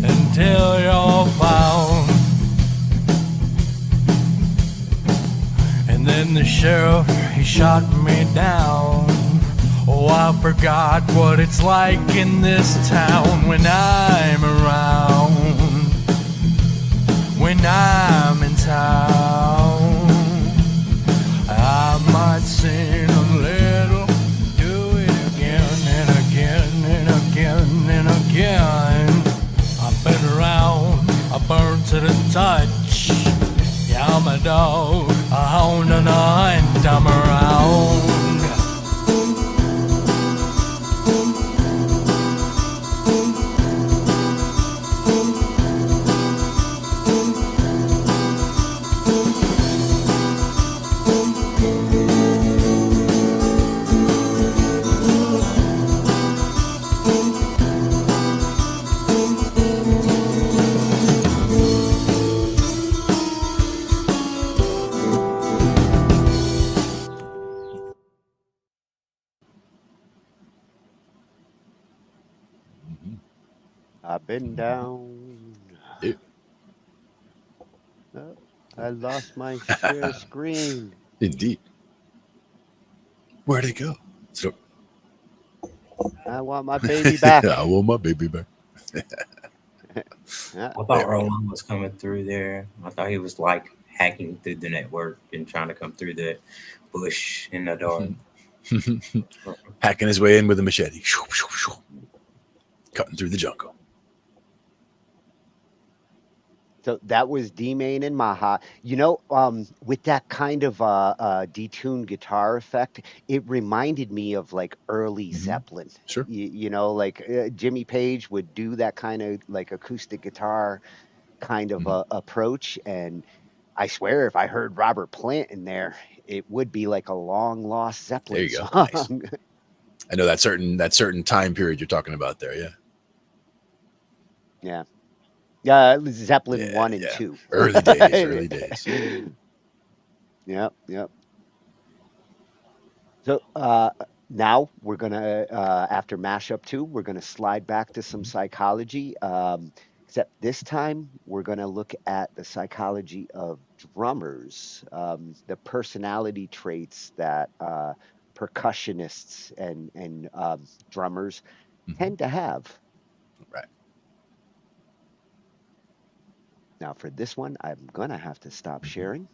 until you're found. And then the sheriff, he shot me down. Oh, I forgot what it's like in this town when I'm around. When I'm in town, I might sin a little, do it again and again and touch. Yeah, I'm a dog, a hound and a hunt, I'm around. I've been down. Yeah. Oh, I lost my share screen. Indeed. Where'd it go? So I want my baby back. I want my baby back. I thought Roland was coming through there. I thought he was like hacking through the network and trying to come through the bush in the dark. Hacking his way in with a machete. Cutting through the jungle. So that was Dmane and Maha. You know, with that kind of detuned guitar effect, it reminded me of like early Zeppelin. Sure. You know, like Jimmy Page would do that kind of like acoustic guitar kind of approach. And I swear, if I heard Robert Plant in there, it would be like a long lost Zeppelin There you go. song. Nice. I know that certain time period you're talking about there. Yeah. Yeah. Zeppelin 1 and 2. Early days. Yep. So now we're going to, after Mashup 2, we're going to slide back to some psychology. Except this time, we're going to look at the psychology of drummers, the personality traits that percussionists and drummers tend to have. Right. Now for this one, I'm gonna have to stop sharing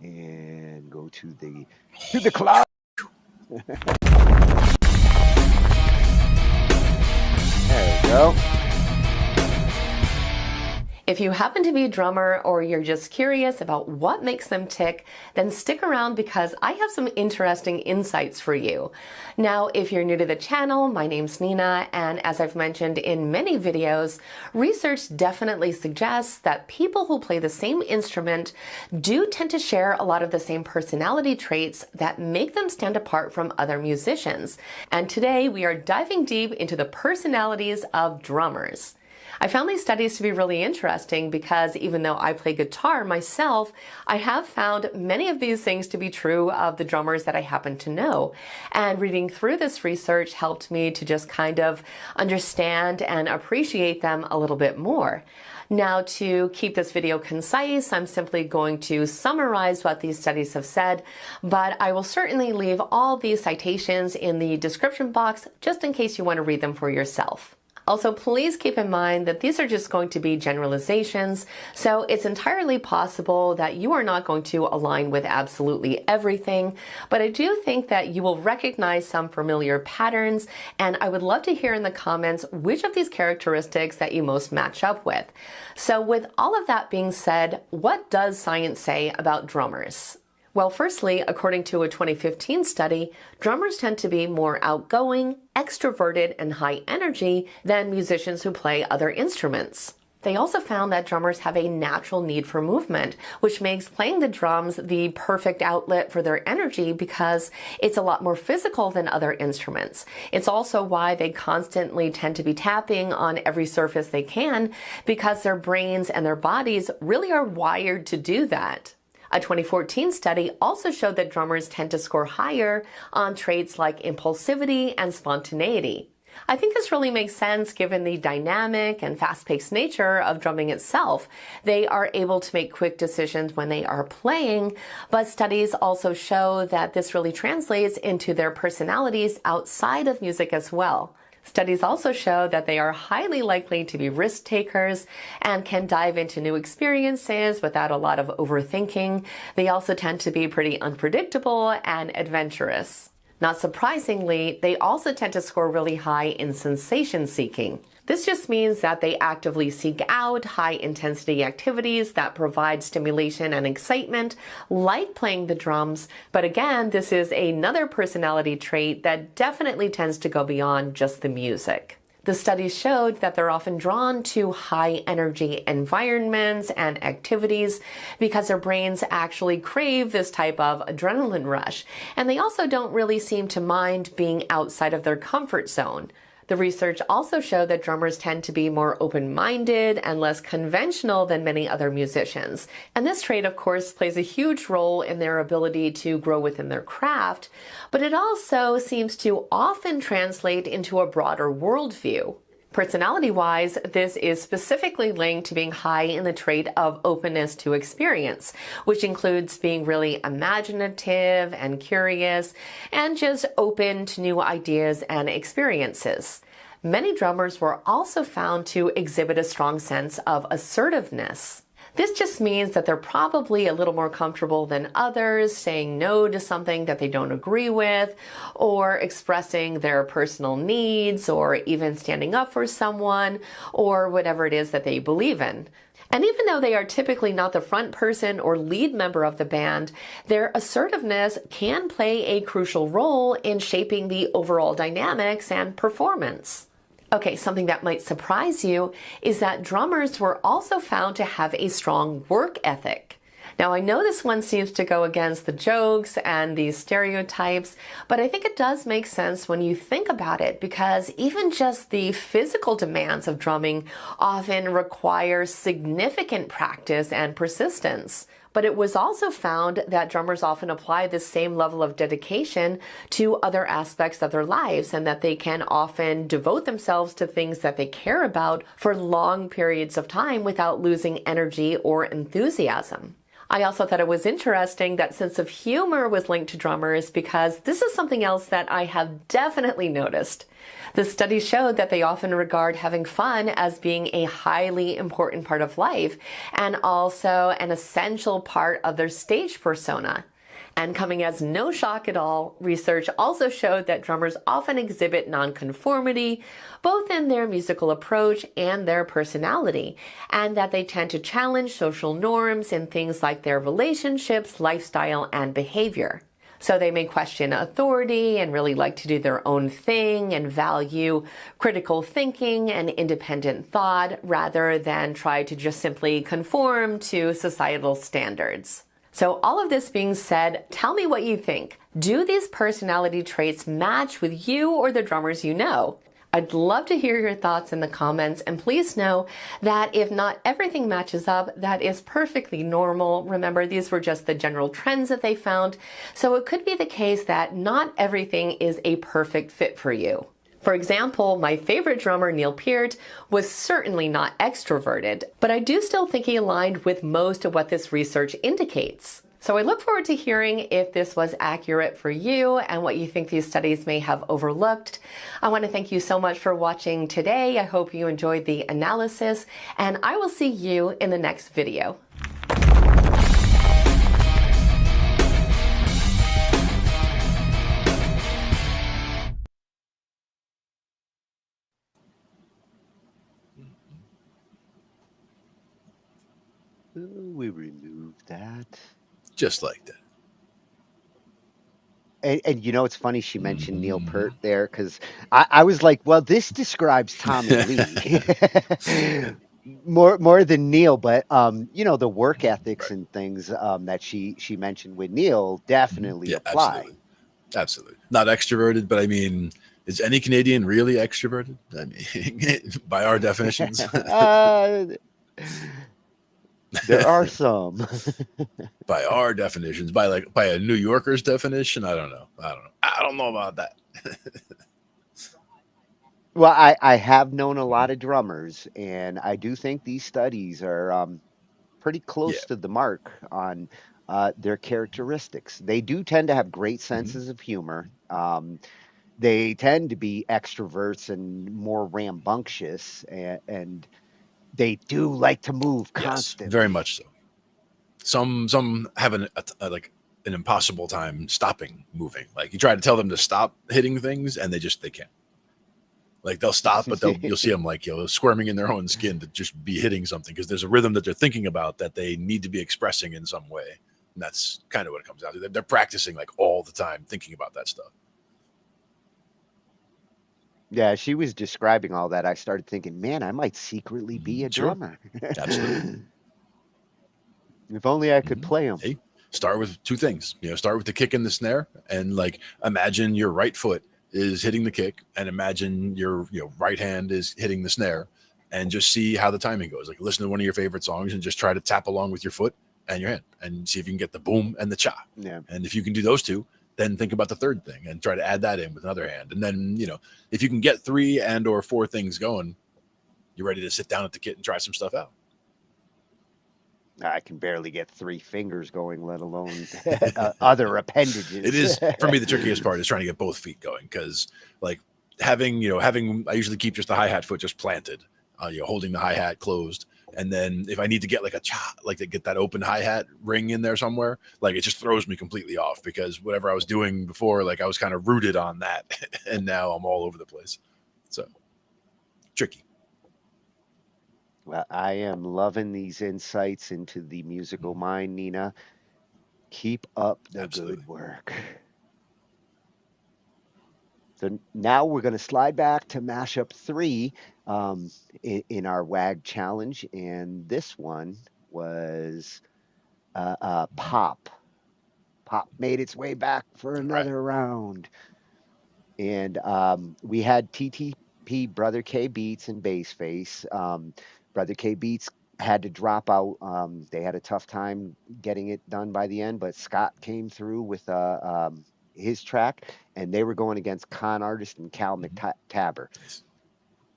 and go to the cloud. There we go. If you happen to be a drummer or you're just curious about what makes them tick, then stick around because I have some interesting insights for you. Now, if you're new to the channel, my name's Nina, and as I've mentioned in many videos, research definitely suggests that people who play the same instrument do tend to share a lot of the same personality traits that make them stand apart from other musicians. And today we are diving deep into the personalities of drummers. I found these studies to be really interesting because even though I play guitar myself, I have found many of these things to be true of the drummers that I happen to know. And reading through this research helped me to just kind of understand and appreciate them a little bit more. Now, to keep this video concise, I'm simply going to summarize what these studies have said, but I will certainly leave all these citations in the description box just in case you want to read them for yourself. Also, please keep in mind that these are just going to be generalizations, so it's entirely possible that you are not going to align with absolutely everything, but I do think that you will recognize some familiar patterns, and I would love to hear in the comments which of these characteristics that you most match up with. So with all of that being said, what does science say about drummers? Well, firstly, according to a 2015 study, drummers tend to be more outgoing, extroverted, and high energy than musicians who play other instruments. They also found that drummers have a natural need for movement, which makes playing the drums the perfect outlet for their energy because it's a lot more physical than other instruments. It's also why they constantly tend to be tapping on every surface they can because their brains and their bodies really are wired to do that. A 2014 study also showed that drummers tend to score higher on traits like impulsivity and spontaneity. I think this really makes sense given the dynamic and fast-paced nature of drumming itself. They are able to make quick decisions when they are playing, but studies also show that this really translates into their personalities outside of music as well. Studies also show that they are highly likely to be risk takers and can dive into new experiences without a lot of overthinking. They also tend to be pretty unpredictable and adventurous. Not surprisingly, they also tend to score really high in sensation seeking. This just means that they actively seek out high-intensity activities that provide stimulation and excitement, like playing the drums. But again, this is another personality trait that definitely tends to go beyond just the music. The studies showed that they're often drawn to high-energy environments and activities because their brains actually crave this type of adrenaline rush, and they also don't really seem to mind being outside of their comfort zone. The research also showed that drummers tend to be more open-minded and less conventional than many other musicians. And this trait, of course, plays a huge role in their ability to grow within their craft, but it also seems to often translate into a broader worldview. Personality-wise, this is specifically linked to being high in the trait of openness to experience, which includes being really imaginative and curious and just open to new ideas and experiences. Many drummers were also found to exhibit a strong sense of assertiveness. This just means that they're probably a little more comfortable than others saying no to something that they don't agree with, or expressing their personal needs, or even standing up for someone, or whatever it is that they believe in. And even though they are typically not the front person or lead member of the band, their assertiveness can play a crucial role in shaping the overall dynamics and performance. Okay, something that might surprise you is that drummers were also found to have a strong work ethic. Now, I know this one seems to go against the jokes and these stereotypes, but I think it does make sense when you think about it, because even just the physical demands of drumming often require significant practice and persistence. But it was also found that drummers often apply this same level of dedication to other aspects of their lives, and that they can often devote themselves to things that they care about for long periods of time without losing energy or enthusiasm. I also thought it was interesting that sense of humor was linked to drummers, because this is something else that I have definitely noticed. The study showed that they often regard having fun as being a highly important part of life, and also an essential part of their stage persona. And coming as no shock at all, research also showed that drummers often exhibit nonconformity, both in their musical approach and their personality, and that they tend to challenge social norms in things like their relationships, lifestyle, and behavior. So they may question authority and really like to do their own thing and value critical thinking and independent thought rather than try to just simply conform to societal standards. So all of this being said, tell me what you think. Do these personality traits match with you or the drummers you know? I'd love to hear your thoughts in the comments, and please know that if not everything matches up, that is perfectly normal. Remember, these were just the general trends that they found, so it could be the case that not everything is a perfect fit for you. For example, my favorite drummer, Neil Peart, was certainly not extroverted, but I do still think he aligned with most of what this research indicates. So I look forward to hearing if this was accurate for you and what you think these studies may have overlooked. I want to thank you so much for watching today. I hope you enjoyed the analysis, and I will see you in the next video. We removed that. Just like that. And you know, it's funny she mentioned Neil Peart there, because I was like, well, this describes Tommy Lee more than Neil, but you know, the work ethics and things that she mentioned with Neil definitely apply. Absolutely. Not extroverted, but I mean, is any Canadian really extroverted? I mean, by our definitions. There are some. By our definitions, by a New Yorker's definition, I don't know about that. Well, I have known a lot of drummers, and I do think these studies are pretty close to the mark on their characteristics. They do tend to have great senses of humor. They tend to be extroverts and more rambunctious, and they do like to move constantly. Very much so. Some have an impossible time stopping moving. Like, you try to tell them to stop hitting things, and they can't. Like they'll stop, but you'll see them like, squirming in their own skin to just be hitting something because there's a rhythm that they're thinking about that they need to be expressing in some way. And that's kind of what it comes down to. They're practicing like all the time, thinking about that stuff. Yeah, she was describing all that. I started thinking, man, I might secretly be a drummer. Absolutely. If only I could play them. Hey, start with two things. Start with the kick and the snare, and like imagine your right foot is hitting the kick, and imagine your right hand is hitting the snare, and just see how the timing goes. Like listen to one of your favorite songs and just try to tap along with your foot and your hand, and see if you can get the boom and the cha. Yeah. And if you can do those two, then think about the third thing and try to add that in with another hand. And then if you can get 3 and or 4 things going, you're ready to sit down at the kit and try some stuff out. I can barely get 3 fingers going, let alone other appendages. It is, for me, the trickiest part is trying to get both feet going, because like having I usually keep just the hi-hat foot just planted, holding the hi-hat closed. And then if I need to get like a cha, like to get that open hi-hat ring in there somewhere, like it just throws me completely off, because whatever I was doing before, like I was kind of rooted on that, and now I'm all over the place. So tricky. Well, I am loving these insights into the musical mind, Nina. Keep up the good work. So now we're going to slide back to Mashup 3 in our WAG challenge. And this one was Pop. Pop made its way back for another round. And we had TTP, Brother K Beats, and Bassface. Brother K Beats had to drop out. They had a tough time getting it done by the end, but Scott came through with his track, and they were going against ConArtist and Cal McTabber,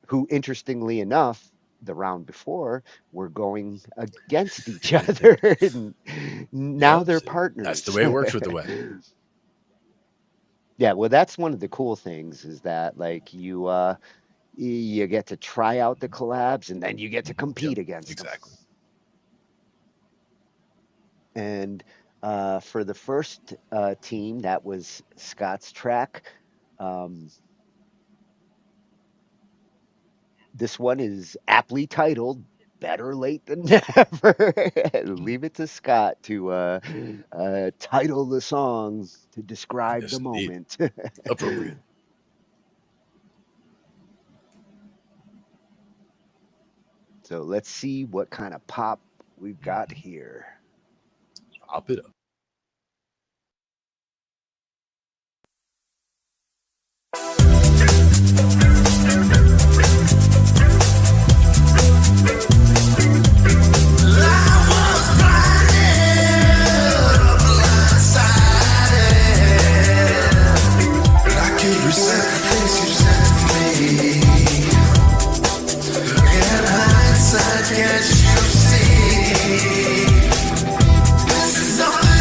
who, interestingly enough, the round before were going against each other. And now they're partners. That's the way it works with the WAG. Yeah, well, that's one of the cool things, is that like you get to try out the collabs, and then you get to compete against them. And for the first team, that was Scott's track. This one is aptly titled Better Late Than Never. Leave it to Scott to title the song to describe the moment. Appropriate. So let's see what kind of pop we've got here. Pop it up. Can't you see? This is all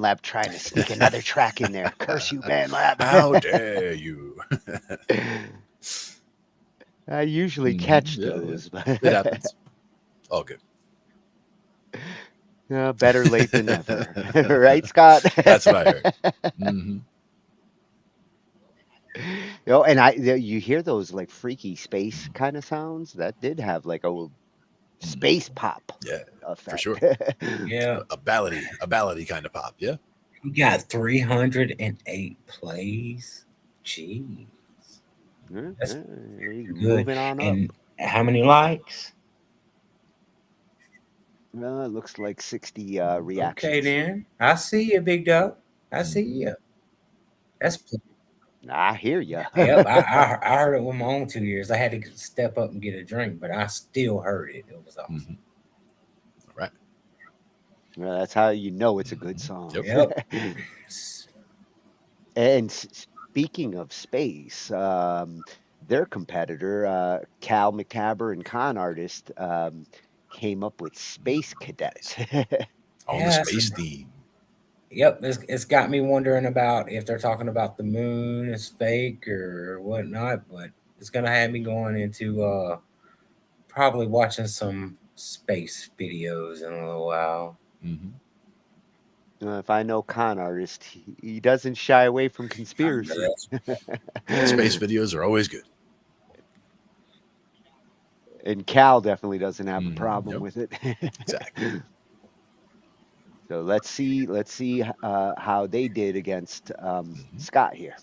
BandLab trying to sneak another track in there. Curse you, BandLab. How dare you? I usually catch those. It happens. All good. Better late than never. Right, Scott? That's what I heard. Mm-hmm. And you hear those like freaky space kind of sounds that did have like a space pop effect. For sure. Yeah. A ballady kind of pop. Yeah. We got 308 plays. Jeez. That's good. Moving on and up. How many likes? Well, it looks like 60 reactions. Okay, then. I see you, big dog. I see you. That's. I hear you. Yep, I heard it with my own 2 ears. I had to step up and get a drink, but I still heard it. It was awesome. Mm-hmm. All right. Well, that's how you know it's a good song. Yep. And speaking of space, their competitor, Cal McTabber and ConArtist, came up with Space Cadet. On the space theme. Yep, it's got me wondering about if they're talking about the moon is fake or whatnot, but it's gonna have me going into probably watching some space videos in a little while. Mm-hmm. If I know ConArtist, he doesn't shy away from conspiracy. Space videos are always good. And Cal definitely doesn't have a problem with it. Exactly. So let's see how they did against Scott here.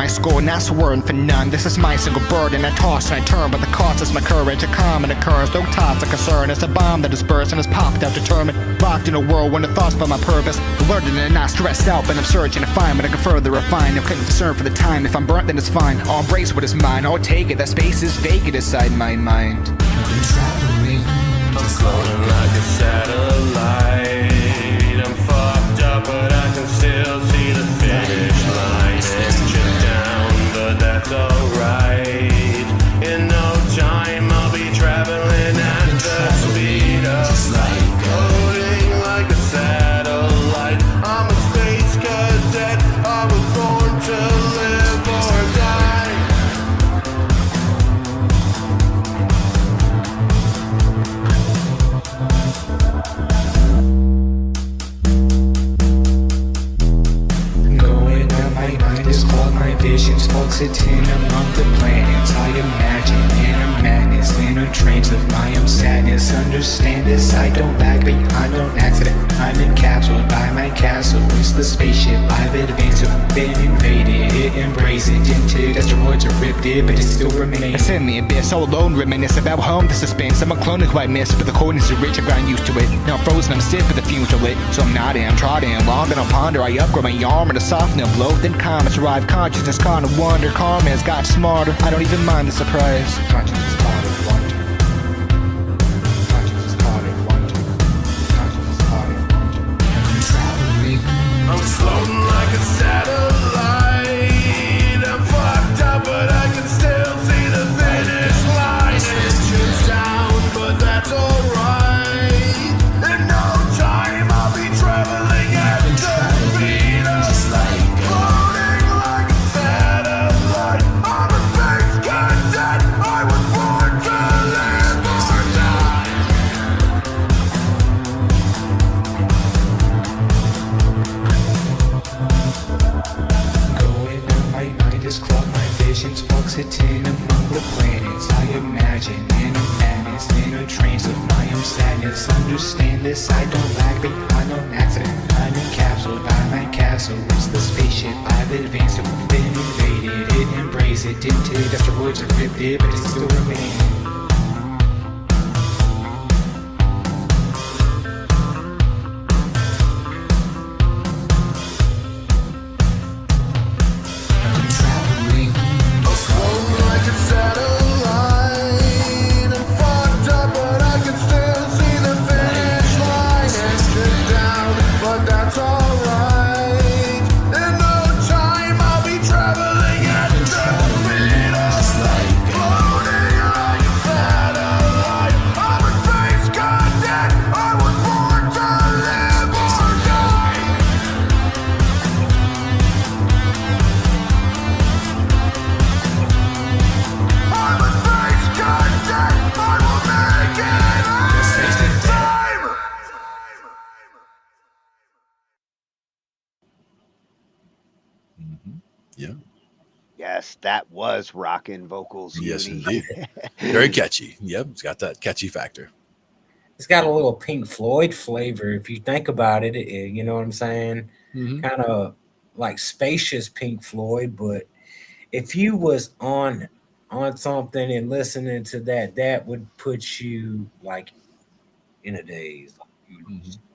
Score, not swerving for none. This is my single burden. I toss and I turn, but the cost is my courage. A common occurrence, no thoughts of concern. It's a bomb that is burst and is popped out, determined. Locked in a world when the thoughts about my purpose. Alerted and not stressed out, but I'm searching to find, but I can further refine. I'm concerned for the time. If I'm burnt, then it's fine. I'll embrace what is mine. I'll take it. That space is vacant inside my mind. I'm floating like a satellite. I'm fucked up, but I can still see the finish line. That's alright. In no time I'll be traveling at the speed of light, floating like a satellite. I'm a space cadet. I was born to live or die. Going on my mind is called my visions, focusing among the planets. I imagine in a madness, in a trance of my own sadness. Understand this, I don't lag behind on accident. I'm encapsulated by my castle. It's the spaceship I've advanced to, been invaded. It embraced it into asteroids are ripped it, but it still remains. It's in the abyss, all alone, reminisce about home, the suspense. I'm a clone who I miss, but the coldness is rich, I've gotten used to it. Now I'm frozen, I'm stiff, but the fumes are lit. So I'm nodding, I'm trotting along, then I'll ponder. I upgrade my armor to soften and blow. Then comets arrive, consciousness kind of wonder. Karma has got smarter, I don't even mind the surprise. Consciousness caught in wonder. Consciousness caught in wonder. Consciousness caught in wonder. I'm traveling. I'm floating like a satellite. I'm fucked up, but I can still see the finish line. Inches down, but that's alright. In no time I'll be traveling at the speed of light. Floating like a satellite. I'm a space cadet. I was born to live or die. Going on my mind is clogged, my vision visions fluctuating among the planets. I imagine inner madness, inner trains of my own sadness. Understand this, I don't lag behind on accident. I'm encapsulated by my castle. It's the spaceship I've advanced, I've been invaded. It embraced it, dented, asteroids are ripped it, but it still remains. Yeah. Yes, that was rockin' vocals. Yes, Uni. indeed. Very catchy. Yep, it's got that catchy factor. It's got a little Pink Floyd flavor. If you think about it, you know what I'm saying? Mhm. Kind of like spacious Pink Floyd, but if you was on something and listening to that, that would put you like in a daze.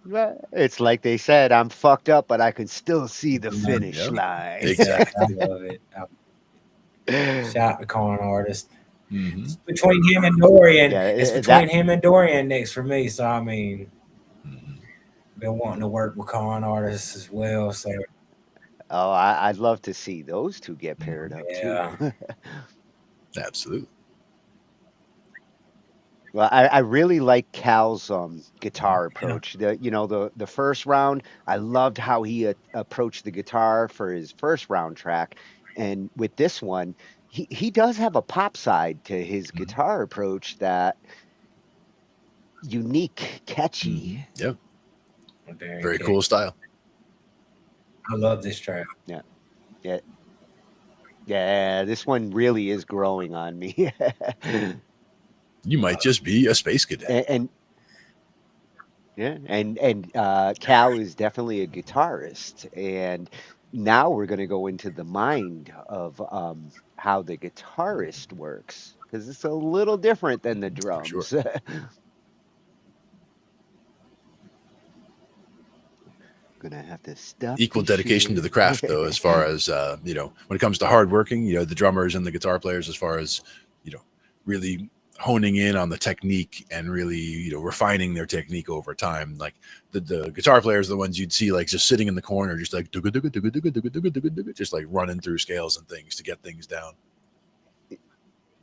Well, it's like they said, I'm fucked up, but I can still see the finish Yep. line. Exactly. I love it. Shout out to ConArtist. Mhm. It's between him and Daurian. Yeah, It's that- between him and Daurian next for me. So I mean, been wanting to work with ConArtist as well. So Oh, I'd love to see those two get paired up yeah. too. Absolutely. Well, I really like Cal's guitar approach. The first round, I loved how he approached the guitar for his first round track, and with this one, he does have a pop side to his guitar approach that unique, catchy. Yep. Very, Very catchy. cool style. I love this track. Yeah, yeah, yeah. This one really is growing on me. You might just be a space cadet. and yeah, and Cal is definitely a guitarist, and now we're going to go into the mind of how the guitarist works because it's a little different than the drums. Gonna have to stuff Equal the dedication to shit. the craft, though, as far as when it comes to hard working, the drummers and the guitar players, as far as really honing in on the technique and really refining their technique over time. Like the guitar players are the ones you'd see like just sitting in the corner, just like just like running through scales and things to get things down.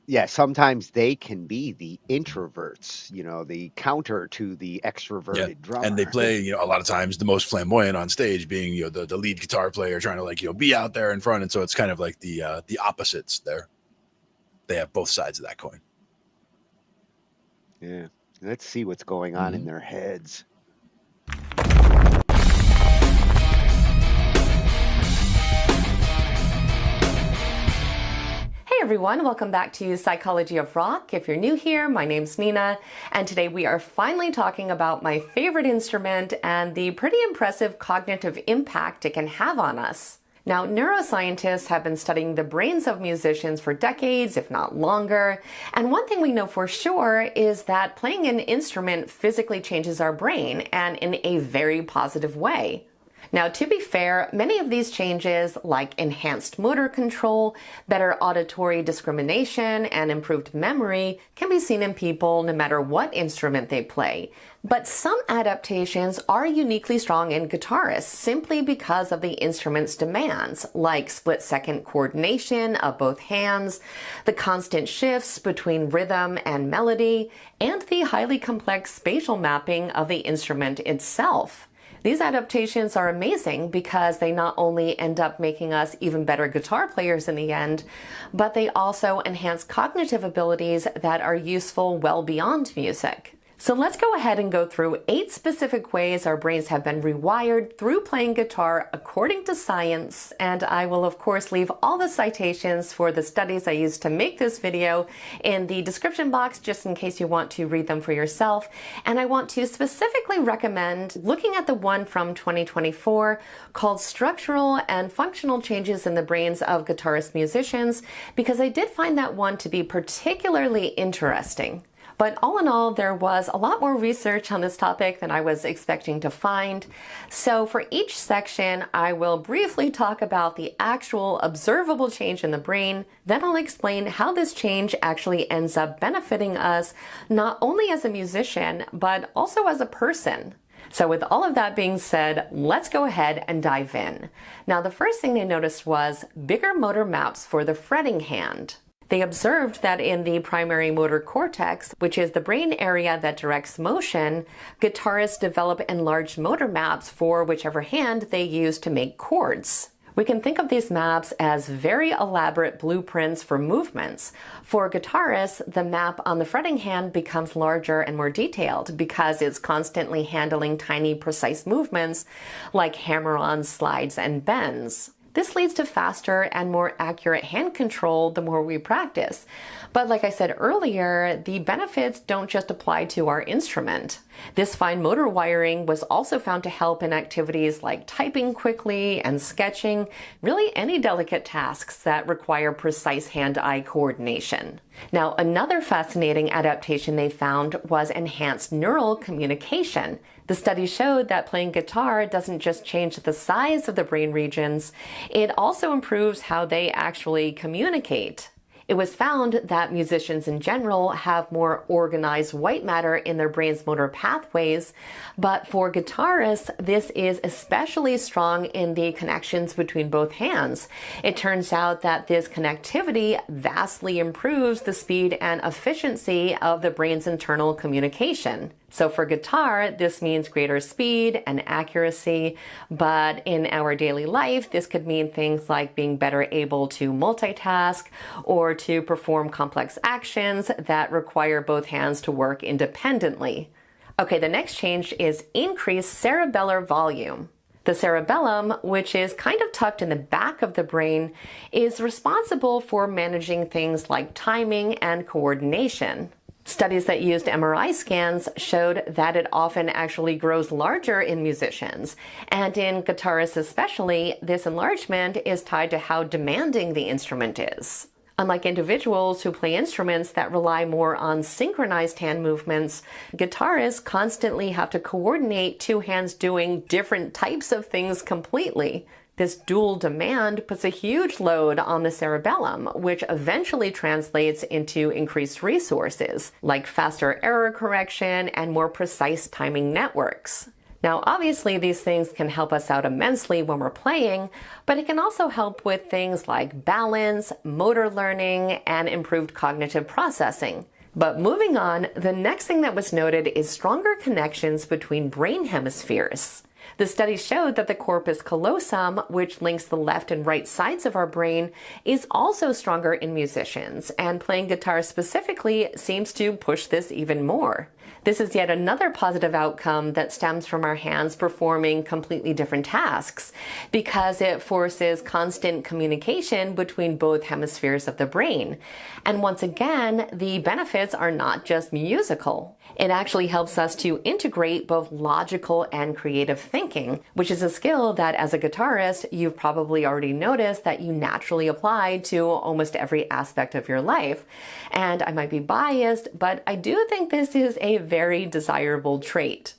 Yeah, sometimes they can be the introverts, the counter to the extroverted drummer. And they play, a lot of times the most flamboyant on stage, being the lead guitar player trying to be out there in front, and so it's kind of like the opposites there. They have both sides of that coin. Yeah, let's see what's going on in their heads. Hey everyone, welcome back to Psychology of Rock. If you're new here, my name's Nina, and today we are finally talking about my favorite instrument and the pretty impressive cognitive impact it can have on us. Now, neuroscientists have been studying the brains of musicians for decades, if not longer, and one thing we know for sure is that playing an instrument physically changes our brain, and in a very positive way. Now, to be fair, many of these changes, like enhanced motor control, better auditory discrimination, and improved memory, can be seen in people no matter what instrument they play. But some adaptations are uniquely strong in guitarists simply because of the instrument's demands, like split-second coordination of both hands, the constant shifts between rhythm and melody, and the highly complex spatial mapping of the instrument itself. These adaptations are amazing because they not only end up making us even better guitar players in the end, but they also enhance cognitive abilities that are useful well beyond music. So let's go ahead and go through 8 specific ways our brains have been rewired through playing guitar according to science, and I will of course leave all the citations for the studies I used to make this video in the description box just in case you want to read them for yourself. And I want to specifically recommend looking at the one from 2024 called Structural and Functional Changes in the Brains of Guitarist Musicians, because I did find that one to be particularly interesting. But all in all, there was a lot more research on this topic than I was expecting to find. So for each section, I will briefly talk about the actual observable change in the brain. Then I'll explain how this change actually ends up benefiting us, not only as a musician, but also as a person. So with all of that being said, let's go ahead and dive in. Now, the first thing they noticed was bigger motor maps for the fretting hand. They observed that in the primary motor cortex, which is the brain area that directs motion, guitarists develop enlarged motor maps for whichever hand they use to make chords. We can think of these maps as very elaborate blueprints for movements. For guitarists, the map on the fretting hand becomes larger and more detailed because it's constantly handling tiny, precise movements like hammer-ons, slides, and bends. This leads to faster and more accurate hand control the more we practice. But like I said earlier, the benefits don't just apply to our instrument. This fine motor wiring was also found to help in activities like typing quickly and sketching, really any delicate tasks that require precise hand-eye coordination. Now, another fascinating adaptation they found was enhanced neural communication. The study showed that playing guitar doesn't just change the size of the brain regions, it also improves how they actually communicate. It was found that musicians in general have more organized white matter in their brain's motor pathways, but for guitarists, this is especially strong in the connections between both hands. It turns out that this connectivity vastly improves the speed and efficiency of the brain's internal communication. So for guitar, this means greater speed and accuracy, but in our daily life, this could mean things like being better able to multitask or to perform complex actions that require both hands to work independently. Okay, the next change is increased cerebellar volume. The cerebellum, which is kind of tucked in the back of the brain, is responsible for managing things like timing and coordination. Studies that used MRI scans showed that it often actually grows larger in musicians, and in guitarists especially, this enlargement is tied to how demanding the instrument is. Unlike individuals who play instruments that rely more on synchronized hand movements, guitarists constantly have to coordinate two hands doing different types of things completely. This dual demand puts a huge load on the cerebellum, which eventually translates into increased resources, like faster error correction and more precise timing networks. Now, obviously, these things can help us out immensely when we're playing, but it can also help with things like balance, motor learning, and improved cognitive processing. But moving on, the next thing that was noted is stronger connections between brain hemispheres. The study showed that the corpus callosum, which links the left and right sides of our brain, is also stronger in musicians, and playing guitar specifically seems to push this even more. This is yet another positive outcome that stems from our hands performing completely different tasks, because it forces constant communication between both hemispheres of the brain. And once again, the benefits are not just musical. It actually helps us to integrate both logical and creative thinking, which is a skill that as a guitarist, you've probably already noticed that you naturally apply to almost every aspect of your life. And I might be biased, but I do think this is a very desirable trait.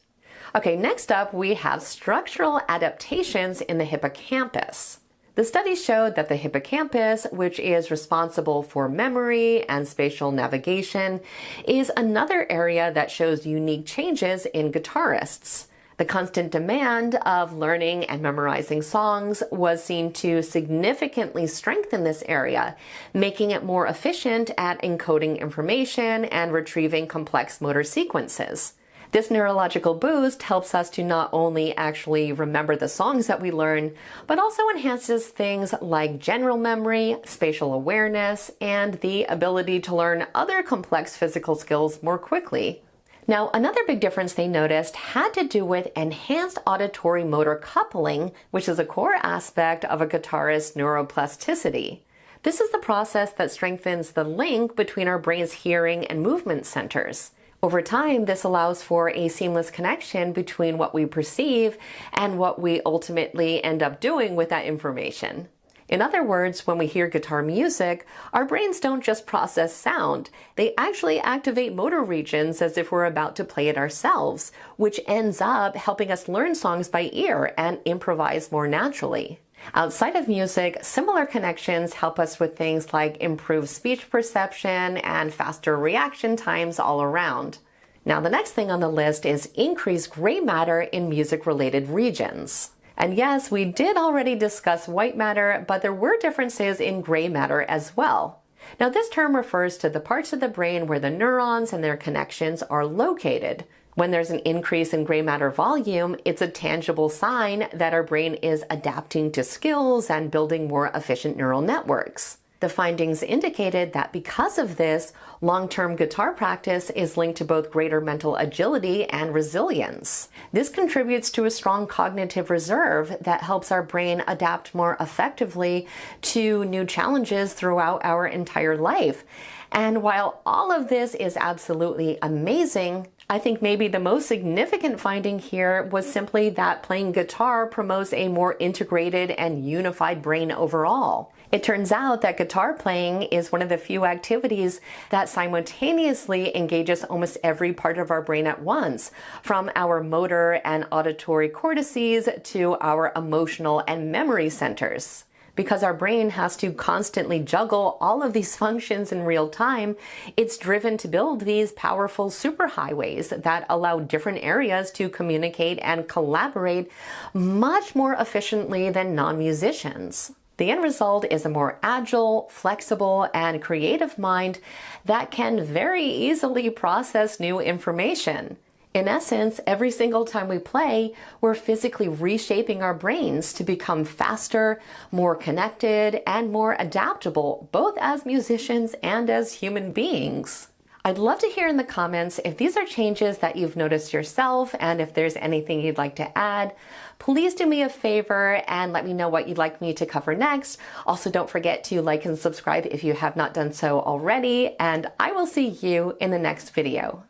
Okay, next up we have structural adaptations in the hippocampus. The study showed that the hippocampus, which is responsible for memory and spatial navigation, is another area that shows unique changes in guitarists. The constant demand of learning and memorizing songs was seen to significantly strengthen this area, making it more efficient at encoding information and retrieving complex motor sequences. This neurological boost helps us to not only actually remember the songs that we learn, but also enhances things like general memory, spatial awareness, and the ability to learn other complex physical skills more quickly. Now, another big difference they noticed had to do with enhanced auditory motor coupling, which is a core aspect of a guitarist's neuroplasticity. This is the process that strengthens the link between our brain's hearing and movement centers. Over time, this allows for a seamless connection between what we perceive and what we ultimately end up doing with that information. In other words, when we hear guitar music, our brains don't just process sound. They actually activate motor regions as if we're about to play it ourselves, which ends up helping us learn songs by ear and improvise more naturally. Outside of music, similar connections help us with things like improved speech perception and faster reaction times all around. Now, the next thing on the list is increased gray matter in music-related regions. And yes, we did already discuss white matter, but there were differences in gray matter as well. Now, this term refers to the parts of the brain where the neurons and their connections are located. When there's an increase in gray matter volume, it's a tangible sign that our brain is adapting to skills and building more efficient neural networks. The findings indicated that because of this, long-term guitar practice is linked to both greater mental agility and resilience. This contributes to a strong cognitive reserve that helps our brain adapt more effectively to new challenges throughout our entire life. And while all of this is absolutely amazing, I think maybe the most significant finding here was simply that playing guitar promotes a more integrated and unified brain overall. It turns out that guitar playing is one of the few activities that simultaneously engages almost every part of our brain at once, from our motor and auditory cortices to our emotional and memory centers. Because our brain has to constantly juggle all of these functions in real time, it's driven to build these powerful superhighways that allow different areas to communicate and collaborate much more efficiently than non-musicians. The end result is a more agile, flexible, and creative mind that can very easily process new information. In essence, every single time we play, we're physically reshaping our brains to become faster, more connected, and more adaptable, both as musicians and as human beings. I'd love to hear in the comments if these are changes that you've noticed yourself, and if there's anything you'd like to add. Please do me a favor and let me know what you'd like me to cover next. Also, don't forget to like and subscribe if you have not done so already, and I will see you in the next video.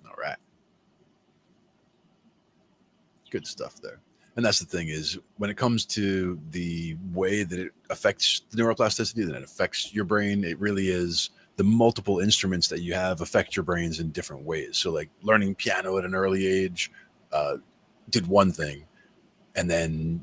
All right. Good stuff there. And that's the thing is when it comes to the way that it affects the neuroplasticity, that it affects your brain, it really is the multiple instruments that you have affect your brains in different ways. So like learning piano at an early age did one thing. And then,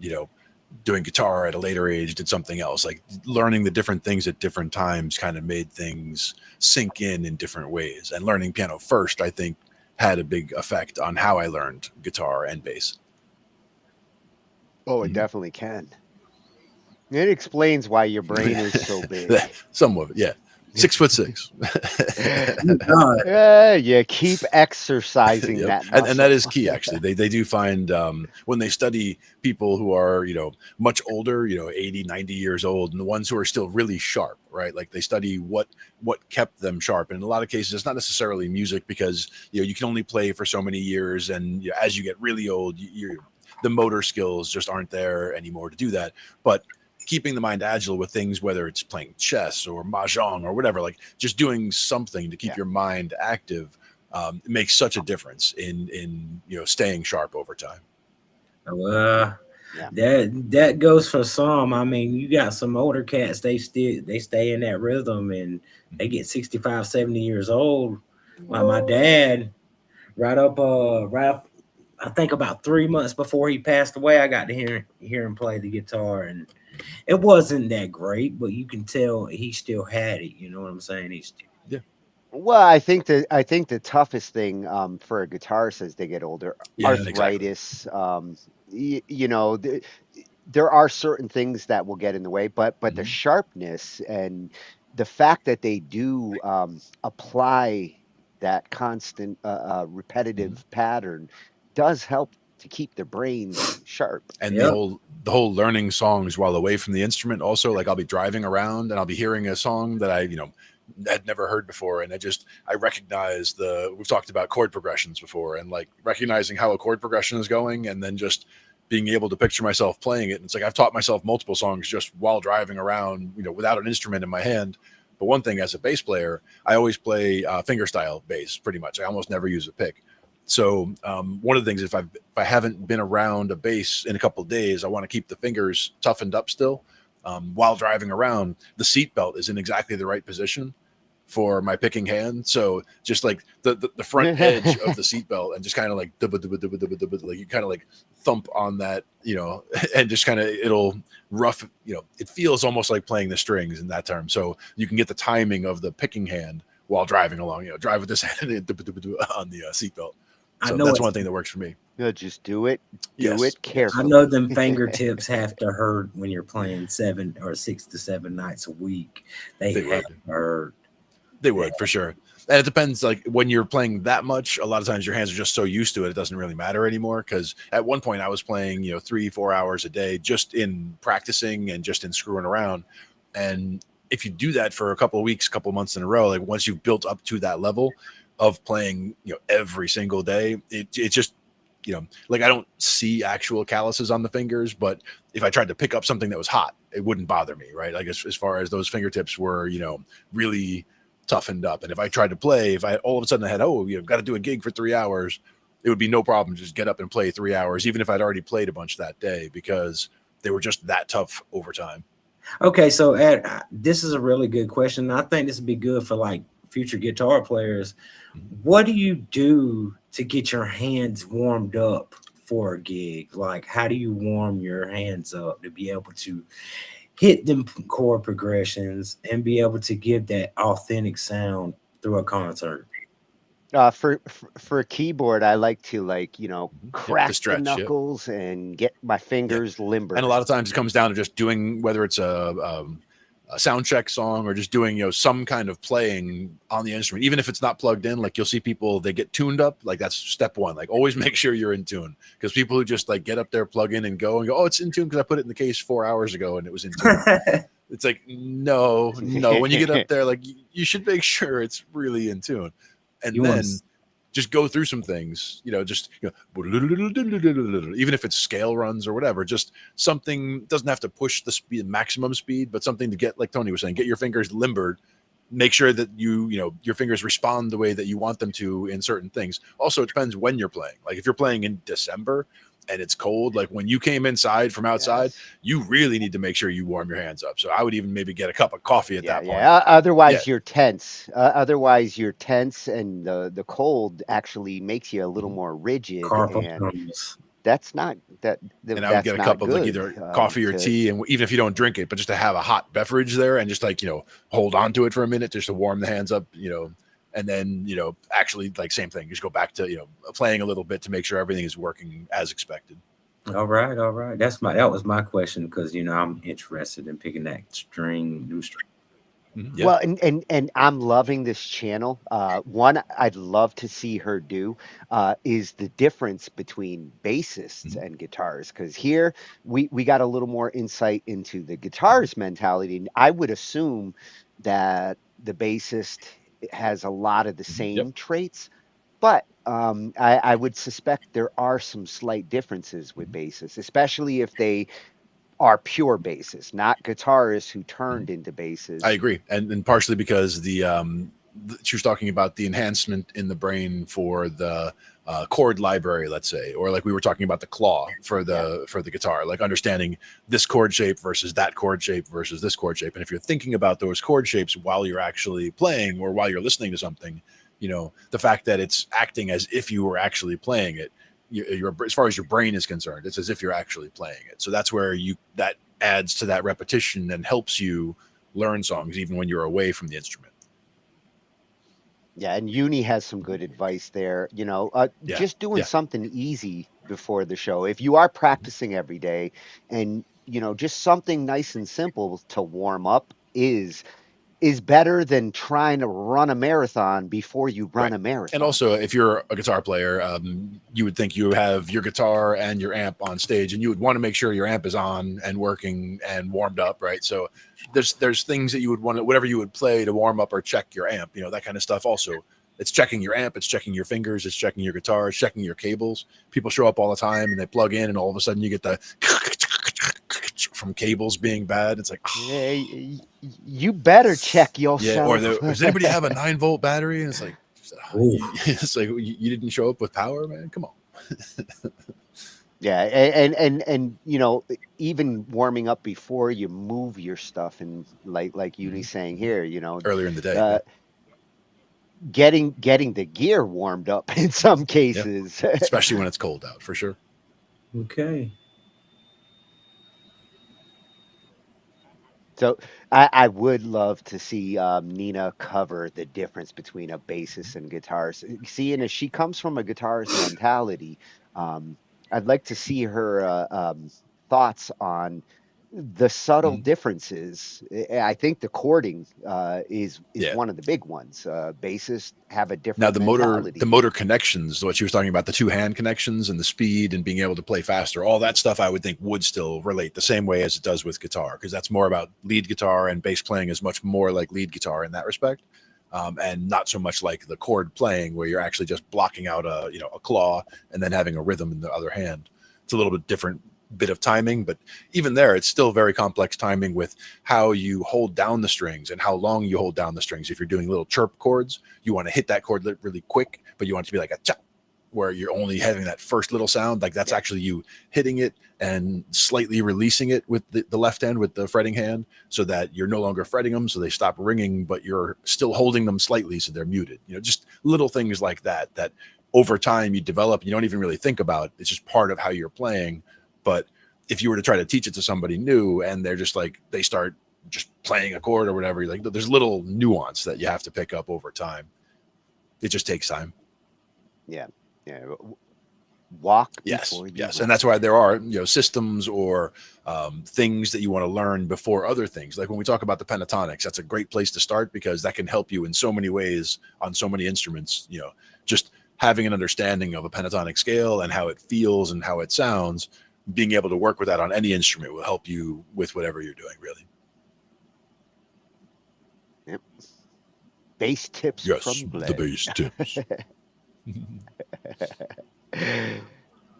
doing guitar at a later age did something else. Like learning the different things at different times kind of made things sink in different ways. And learning piano first, I think, had a big effect on how I learned guitar and bass. Oh, it definitely can. It explains why your brain is so big. Some of it, yeah. 6'6". You keep exercising Yep. that muscle. And that is key, actually. They do find when they study people who are, much older, 80, 90 years old, and the ones who are still really sharp, right? Like they study what kept them sharp. And in a lot of cases, it's not necessarily music because, you can only play for so many years. And as you get really old, the motor skills just aren't there anymore to do that. But keeping the mind agile with things, whether it's playing chess or mahjong or whatever, like just doing something to keep your mind active makes such a difference in staying sharp over time. That goes for some. I mean, you got some older cats, they stay in that rhythm and they get 65, 70 years old. Like my dad, right up, I think about 3 months before he passed away, I got to hear him play the guitar, and it wasn't that great, but you can tell he still had it. You know what I'm saying? Well, I think the toughest thing for a guitarist as they get older, arthritis. Exactly. There are certain things that will get in the way, but the sharpness and the fact that they do apply that constant repetitive pattern does help to keep their brains sharp. And the whole learning songs while away from the instrument also, like I'll be driving around and I'll be hearing a song that I had never heard before, and I recognize we've talked about chord progressions before, and like recognizing how a chord progression is going, and then just being able to picture myself playing it. And it's like I've taught myself multiple songs just while driving around, without an instrument in my hand. But one thing, as a bass player, I always play fingerstyle bass pretty much. I almost never use a pick. So one of the things, if I haven't been around a bass in a couple of days, I want to keep the fingers toughened up still. While driving around, the seat belt is in exactly the right position for my picking hand. So just like the front edge of the seat belt, and just kind of like like you kind of like thump on that, and just kind of it'll rough, it feels almost like playing the strings in that term. So you can get the timing of the picking hand while driving along, drive with this hand on the seat belt. So that's one thing that works for me. Just do it. Do it carefully. I know them fingertips have to hurt when you're playing 7 or 6 to 7 nights a week. They have to hurt. They would, for sure. And it depends, like when you're playing that much, a lot of times your hands are just so used to it, it doesn't really matter anymore. Because at one point I was playing, 3-4 hours a day just in practicing and just in screwing around. And if you do that for a couple of weeks, couple of months in a row, like once you've built up to that level of playing, every single day, it's just, like I don't see actual calluses on the fingers, but if I tried to pick up something that was hot, it wouldn't bother me, right? Like as far as those fingertips were, really toughened up. And if I tried to play, if I all of a sudden I had, you've got to do a gig for 3 hours, it would be no problem. Just get up and play 3 hours, even if I'd already played a bunch that day, because they were just that tough over time. Okay. So Ed, this is a really good question. I think this would be good for like future guitar players. What do you do to get your hands warmed up for a gig? Like, how do you warm your hands up to be able to hit them chord progressions and be able to give that authentic sound through a concert? For a keyboard, I like to crack the stretch, knuckles and get my fingers limber. And a lot of times it comes down to just doing, whether it's a sound check song or just doing some kind of playing on the instrument, even if it's not plugged in. Like you'll see people, they get tuned up, like that's step one. Like always make sure you're in tune, because people who just like get up there, plug in and go, oh, it's in tune because I put it in the case 4 hours ago and it was in tune. It's like no, when you get up there, like you should make sure it's really in tune, and then just go through some things, just even if it's scale runs or whatever, just something. Doesn't have to push the speed, maximum speed, but something to get, like Tony was saying, get your fingers limbered. Make sure that your fingers respond the way that you want them to in certain things. Also, it depends when you're playing. Like if you're playing in December and it's cold, like when you came inside from outside, you really need to make sure you warm your hands up. So I would even maybe get a cup of coffee at that point. Otherwise you're tense. And the cold actually makes you a little more rigid. And that's not that. And I would get a cup of like either coffee or tea, and even if you don't drink it, but just to have a hot beverage there and just like hold on to it for a minute just to warm the hands up, and then actually like same thing, just go back to playing a little bit to make sure everything is working as expected. All right. That was my question, because I'm interested in picking that new string. Mm-hmm. Yeah. Well, and I'm loving this channel. One I'd love to see her do is the difference between bassists and guitarists, because here we got a little more insight into the guitarist mentality. And I would assume that the bassist has a lot of the same traits, but I would suspect there are some slight differences with bassists, especially if they are pure bassists, not guitarists who turned into bassists. I agree, and partially because she was talking about the enhancement in the brain for the chord library, let's say, or like we were talking about the claw for the guitar, like understanding this chord shape versus that chord shape versus this chord shape. And if you're thinking about those chord shapes while you're actually playing or while you're listening to something, the fact that it's acting as if you were actually playing it, as far as your brain is concerned, it's as if you're actually playing it. So that's where that adds to that repetition and helps you learn songs even when you're away from the instrument. Yeah, and Uni has some good advice there. Just doing something easy before the show. If you are practicing every day, and just something nice and simple to warm up is is better than trying to run a marathon before you run Right. a marathon. And also, if you're a guitar player, you would think you have your guitar and your amp on stage, and you would want to make sure your amp is on and working and warmed up, right? So there's things that you would want to, whatever you would play to warm up or check your amp, that kind of stuff. Also, it's checking your amp, it's checking your fingers, it's checking your guitar, it's checking your cables. People show up all the time and they plug in, and all of a sudden you get the from cables being bad. It's like, hey, you better check yourself. yeah. Or does anybody have a 9-volt battery? And it's like, it's like you didn't show up with power, man. Come on. Yeah, and even warming up before you move your stuff, and like Uni's saying here, Earlier in the day, getting the gear warmed up in some cases, especially when it's cold out, for sure. Okay. So I would love to see Nina cover the difference between a bassist and guitarist. Seeing as she comes from a guitarist mentality, I'd like to see her thoughts on the subtle differences. I think the chording is one of the big ones. Bassists have a different Now the mentality. motor connections, what she was talking about, the 2-hand connections and the speed and being able to play faster, all that stuff I would think would still relate the same way as it does with guitar, because that's more about lead guitar, and bass playing is much more like lead guitar in that respect, and not so much like the chord playing where you're actually just blocking out a claw and then having a rhythm in the other hand. It's a little bit different bit of timing, but even there it's still very complex timing with how you hold down the strings and how long you hold down the strings. If you're doing little chirp chords, you want to hit that chord really quick, but you want it to be like a chop, where you're only having that first little sound, like that's actually you hitting it and slightly releasing it with the left hand, with the fretting hand, so that you're no longer fretting them, so they stop ringing, but you're still holding them slightly so they're muted. Just little things like that over time you develop, you don't even really think about. It's just part of how you're playing. But if you were to try to teach it to somebody new and they're just like, they start just playing a chord or whatever, like there's little nuance that you have to pick up over time. It just takes time. Yeah. Walk. Yes. Before you Yes. run. And that's why there are, systems or things that you want to learn before other things. Like when we talk about the pentatonics, that's a great place to start, because that can help you in so many ways on so many instruments. Just having an understanding of a pentatonic scale and how it feels and how it sounds, being able to work with that on any instrument will help you with whatever you're doing, really. Yep. Bass tips. Yes, from Blake. the bass tips.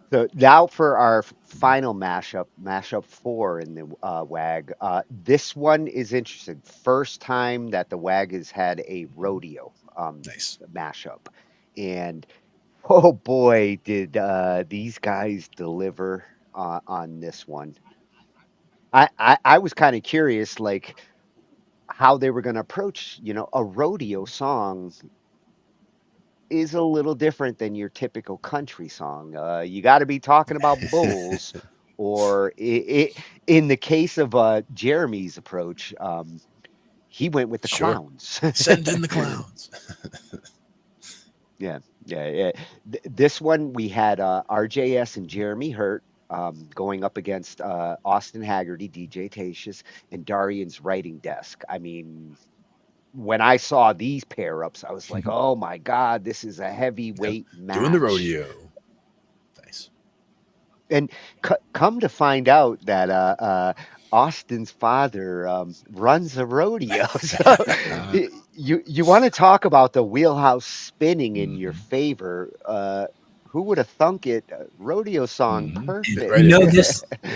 So now for our final mashup 4 in the WAG. This one is interesting. First time that the WAG has had a rodeo mashup, and oh boy, did these guys deliver on this one. I was kind of curious, like how they were going to approach, a rodeo song is a little different than your typical country song. You got to be talking about bulls, or in the case of Jeremy's approach, he went with the clowns. Send in the clowns. Yeah. This one we had RJS and Jeremy Hurt going up against Austin Haggerty, DJ Tatius, and Daurian's Writing Desk. I mean, when I saw these pair ups, I was like, oh my God, this is a heavyweight match. Doing the rodeo. Nice. And come to find out that Austin's father runs a rodeo. So you want to talk about the wheelhouse spinning in your favor. Who would have thunk it? Rodeo song, perfect.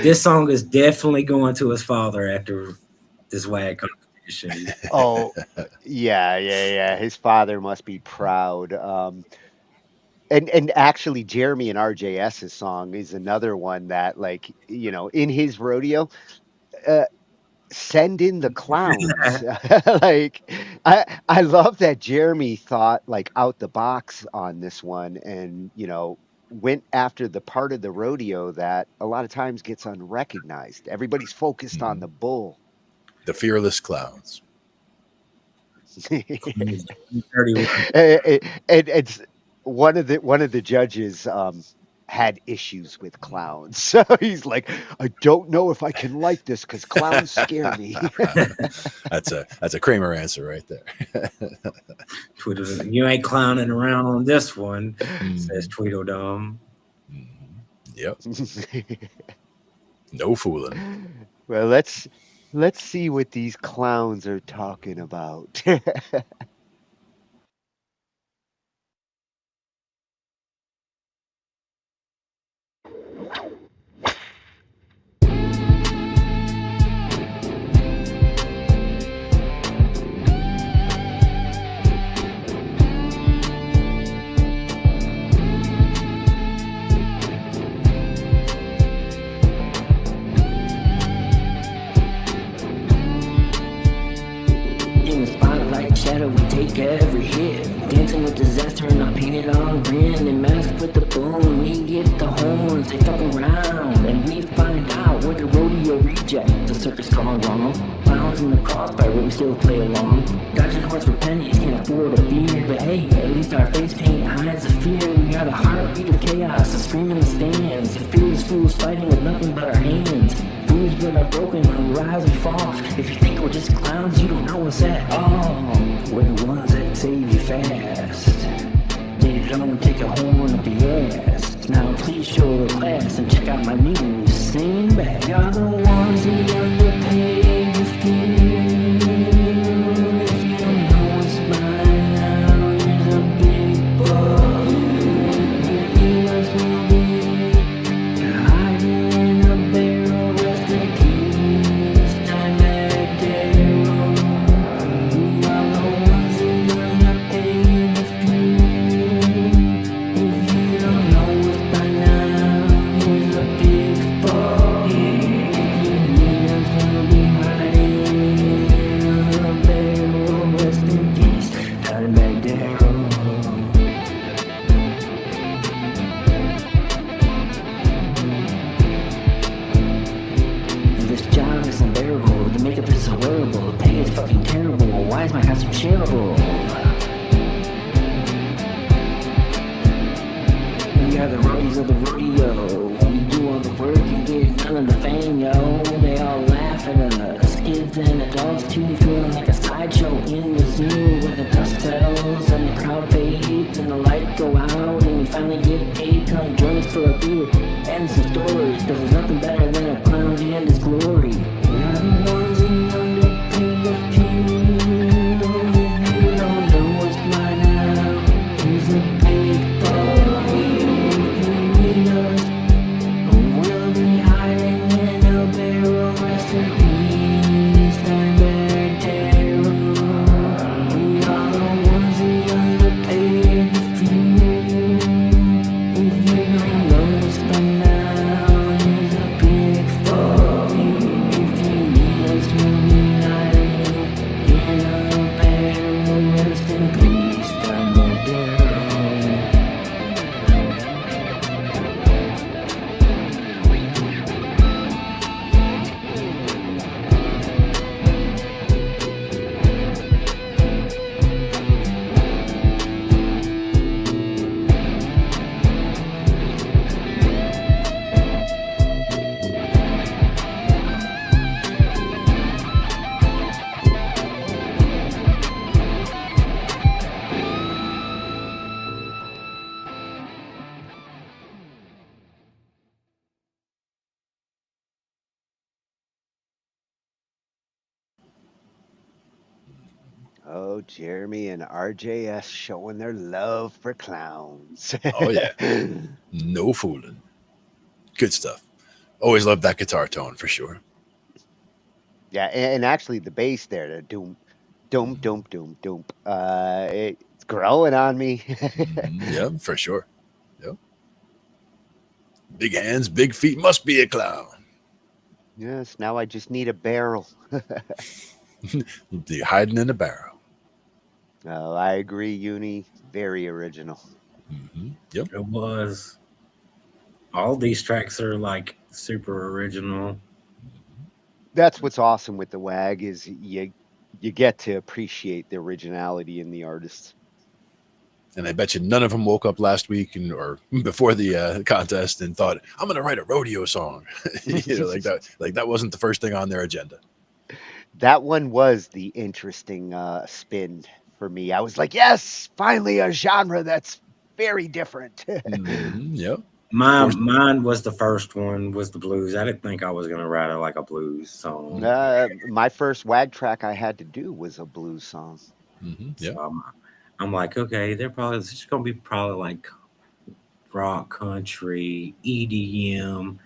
This song is definitely going to his father after this WAG competition. Oh, yeah. His father must be proud. And actually, Jeremy and RJS's song is another one that, like, in his rodeo, send in the clowns. Like, I love that Jeremy thought like out the box on this one, and went after the part of the rodeo that a lot of times gets unrecognized. Everybody's focused on the bull. The fearless clowns. It's one of the judges had issues with clowns. So he's like, I don't know if I can like this because clowns scare me. That's a Kramer answer right there. Tweedledum, you ain't clowning around on this one, says Tweedledum. Yep. No fooling. Well, let's see what these clowns are talking about. In the spotlight shadow, we take every hit. Dancing with disaster and I paint it on grin. And mask with the bone, we get the horns. They fuck around and we find out we're the rodeo reject. The circus gone wrong. Clowns in the crossfire, but we still play along. Dodging horse for pennies, can't afford a beer. But hey, at least our face paint hides the fear. We got a heartbeat of chaos, a scream in the stands. The fearless fools fighting with nothing but our hands. Fools but are broken when we rise and fall. If you think we're just clowns, you don't know us at all. We're the ones that save you fast. They don't take a horn up the ass. Now please show the class and check out my news. Singing back, you're the ones that underpay the fool. If you don't know us by now, here's a big bug. You must will be hiding in a barrel. Rest in peace, Dimebag Darrell. We are the ones that underpay the fool. If you don't know us by now, here's a big bug. You need us, we'll be hiding in a barrel. Rest in peace, Dimebag Darrell. This job is unbearable. The makeup is unwearable. The pay is fucking terrible. Why is my costume shareable? We are the roadies of the rodeo. We do all the work and get none of the fame, yo. They all laugh at us. Kids and adults too, feeling like a sideshow in the zoo. Where the dust settles and the crowd fades and the light go out and we finally get paid. Come join us for a beer and some stories, cause there's nothing better than a clown and his glory. We are the ones that underpay the few. If you don't know what's mine now, here's a big bug. If you need us, we'll be hiding in a barrel. Rest in peace, Dimebag Darrell. We are the ones that underpay the few. If you don't know us by now, here's a big bug. If you need us, we'll be hiding in a barrel. Rest in peace, Dimebag Darrell. Oh, Jeremy and RJS showing their love for clowns. Oh yeah. No fooling. Good stuff. Always loved that guitar tone for sure. Yeah, and actually the bass there, the doom, doom, doom, doom, doom. It's growing on me. Yeah, for sure. Yep. Big hands, big feet, must be a clown. Yes, now I just need a barrel. You're hiding in a barrel. Oh, I agree, Uni. Very original. Yep. It was. All these tracks are like super original. That's what's awesome with the WAG is you get to appreciate the originality in the artists. And I bet you none of them woke up last week or before the contest and thought, I'm going to write a rodeo song. Like that wasn't the first thing on their agenda. That one was the interesting spin for me. I was like, yes, finally a genre that's very different. Yep. Mine was the first one, was the blues. I didn't think I was going to write it like a blues song. My first WAG track I had to do was a blues song. Yeah. So I'm like, okay, they're probably, it's just going to be probably like rock, country, EDM.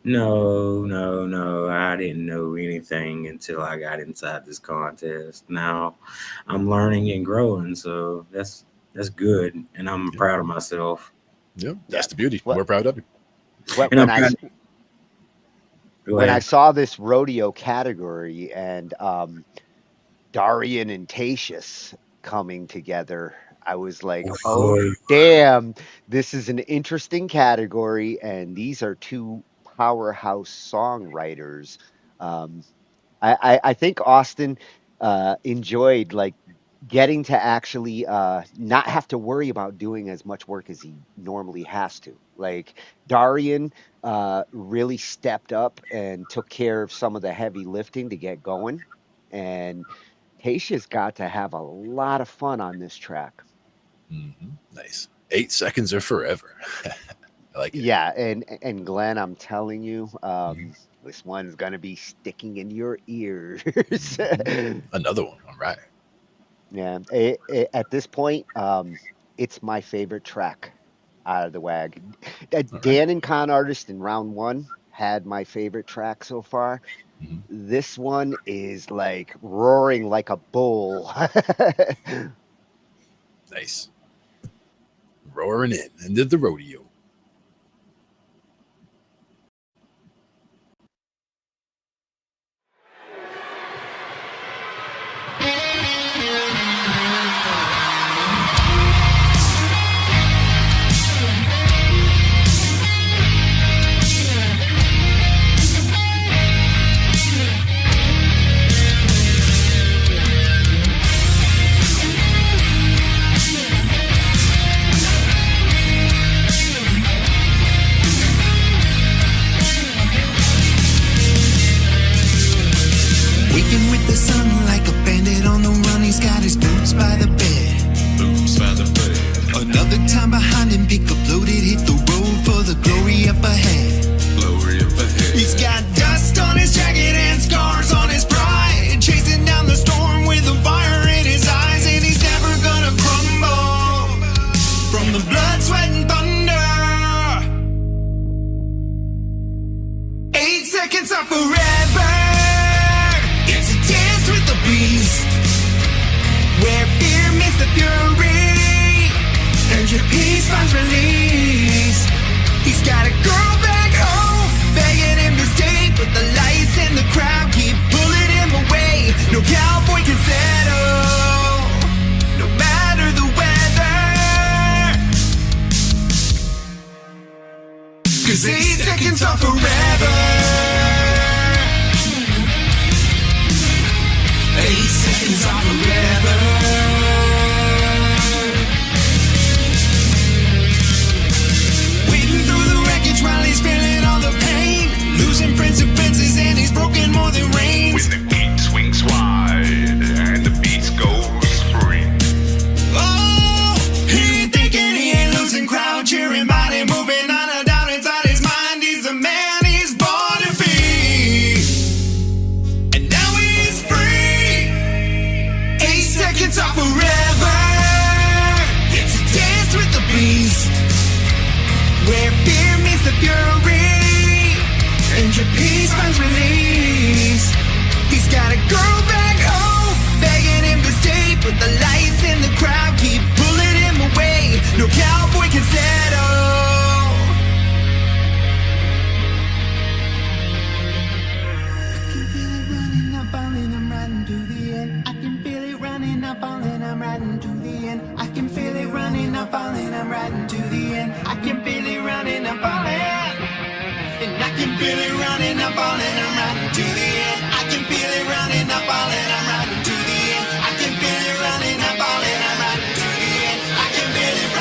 No. I didn't know anything until I got inside this contest. Now I'm learning and growing, so that's good, and I'm proud of myself. Yeah, that's the beauty. We're proud of you. When I saw this rodeo category and Daurian and Tatius coming together, I was like, oh, damn, this is an interesting category, and these are two powerhouse songwriters. I think Austin enjoyed like getting to actually not have to worry about doing as much work as he normally has to. Like Daurian really stepped up and took care of some of the heavy lifting to get going, and Tatius got to have a lot of fun on this track. Nice. 8 seconds or forever. I like it. Yeah, and Glenn, I'm telling you, this one's gonna be sticking in your ears. Another one. All right. Yeah. At this point, it's my favorite track out of the WAG. Dan and ConArtist in round 1 had my favorite track so far. This one is like roaring like a bull. Nice. Roaring in into the rodeo. Waking with the sun like a bandit on the run. He's got his boots by the bed. Another time behind him, pick up loaded, hit the road for the glory up ahead. He's got dust on his jacket and scars on his pride, chasing down the storm with a fire in his eyes, and he's never gonna crumble from the blood, sweat, and thunder. 8 seconds are forever. It's a dance with the beast, where fear meets the fury, and your peace finds release. He's got a girl back home, begging him to stay, but the lights in the crowd keep pulling him away. No cowboy can settle, no matter the weather, 'cause 8 seconds are forever. 8 seconds are forever. Wading through the wreckage while he's feeling all the pain, losing friends and fences, and he's broken more than rains. When the beat swings wide and the beat goes free. Oh, he ain't thinking he ain't losing, crowd cheering, body moving on and down inside his mind. He's the man he's born to be, and now he's free. 8 seconds are forever. It's a dance with the beast, where fear meets the fury, and your peace finds release. He's got a girl back home, begging him to stay, but the lights in the crowd keep pulling him away. No cowboy can settle. I can feel it running up, falling, I'm riding to the end. I can feel it running up, falling, I'm riding to the end. I can feel it running up, falling, and I can feel it running up, falling, I'm riding to the end. I can feel it running up, falling, I'm riding to the end. I can feel it running up, falling, I'm riding to the end. I can feel it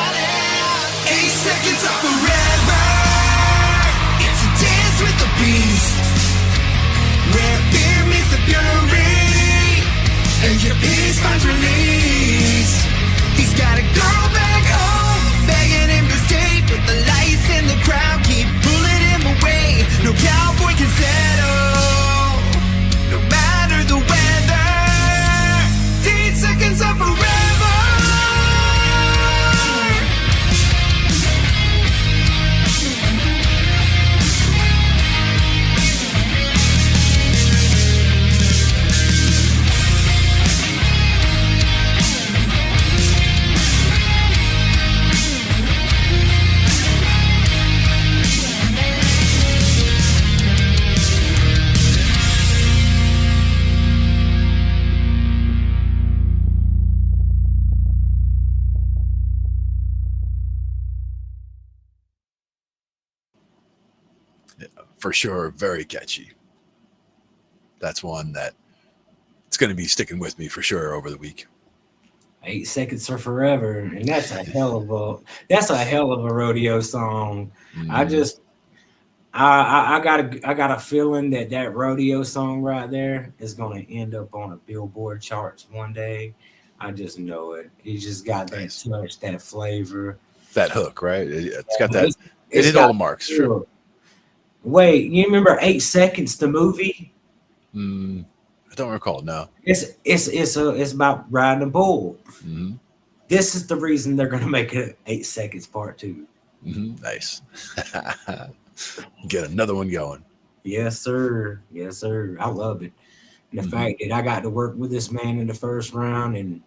For sure, very catchy. That's one that it's going to be sticking with me for sure over the week. 8 Seconds or Forever, and that's a hell of a rodeo song. I got a feeling that rodeo song right there is going to end up on a Billboard charts one day. I just know it. He just got that touch, that flavor, that hook, right? It's got that. It's it hit all the marks. Sure. Wait, you remember 8 Seconds, the movie? I don't recall. No. It's about riding a bull. Mm-hmm. This is the reason they're going to make it 8 Seconds Part 2. Mm-hmm. Nice. Get another one going. Yes, sir. Yes, sir. I love it. And the fact that I got to work with this man in the first round and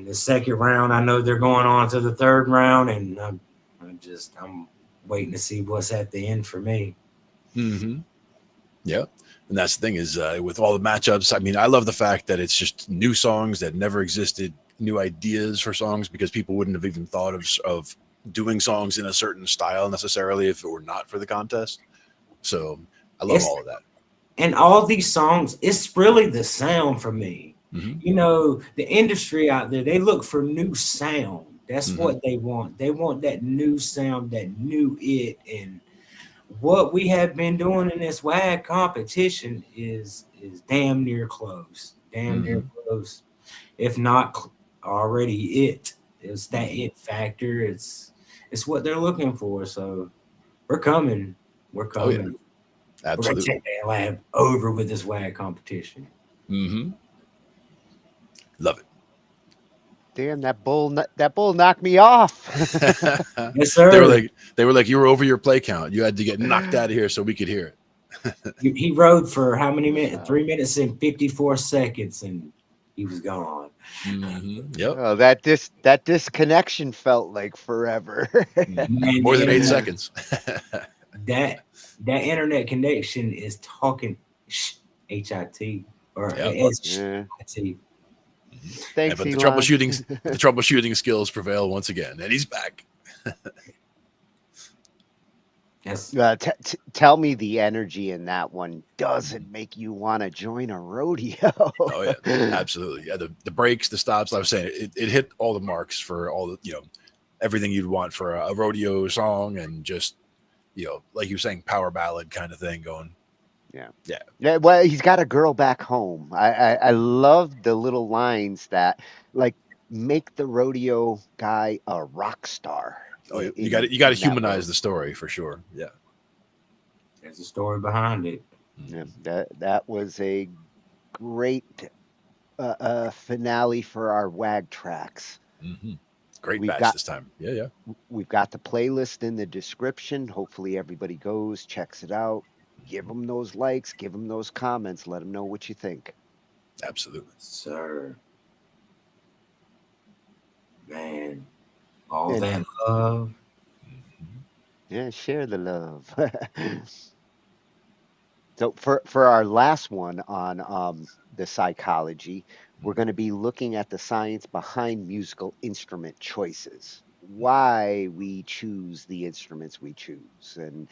the second round, I know they're going on to the third round, and I'm waiting to see what's at the end for me. Mm-hmm. Yeah. And that's the thing is with all the matchups, I mean, I love the fact that it's just new songs that never existed, new ideas for songs, because people wouldn't have even thought of doing songs in a certain style necessarily if it were not for the contest. So I love all of that. And all these songs, it's really the sound for me. Mm-hmm. You know, the industry out there, they look for new sound. That's what they want. They want that new sound, that new it. And what we have been doing in this WAG competition is damn near close. Damn near close. If not already it. It's that it factor. It's what they're looking for. So we're coming. We're coming. Oh, yeah. Absolutely. We're going to take that lab over with this WAG competition. Mm-hmm. Love it. Damn, that bull knocked me off. Yes, sir. They were like, you were over your play count. You had to get knocked out of here so we could hear it. He rode for how many minutes? 3 minutes and 54 seconds, and he was gone. Mm-hmm. Yep. Oh, that disconnection felt like forever. More than 8 seconds. that internet connection is Talkin Shhh I.T or S.I.T. Thanks, but the Elon. troubleshooting skills prevail once again, and he's back. Yes. Tell me the energy in that one doesn't make you want to join a rodeo. Oh yeah, absolutely. Yeah, the breaks, the stops. Like I was saying, it hit all the marks for all the everything you'd want for a rodeo song, and just like you were saying, power ballad kind of thing going. Yeah. Well, he's got a girl back home. I love the little lines that like make the rodeo guy a rock star. Oh, yeah. You got to humanize the story for sure. Yeah. There's a story behind it. Yeah, that was a great finale for our WAG tracks. Mm-hmm. Great batch this time. Yeah. We've got the playlist in the description. Hopefully everybody goes, checks it out. Give them those likes, give them those comments, let them know what you think. Absolutely. Sir. Man, all that love. Yeah, share the love. So for our last one on the psychology, we're going to be looking at the science behind musical instrument choices, why we choose the instruments we choose. And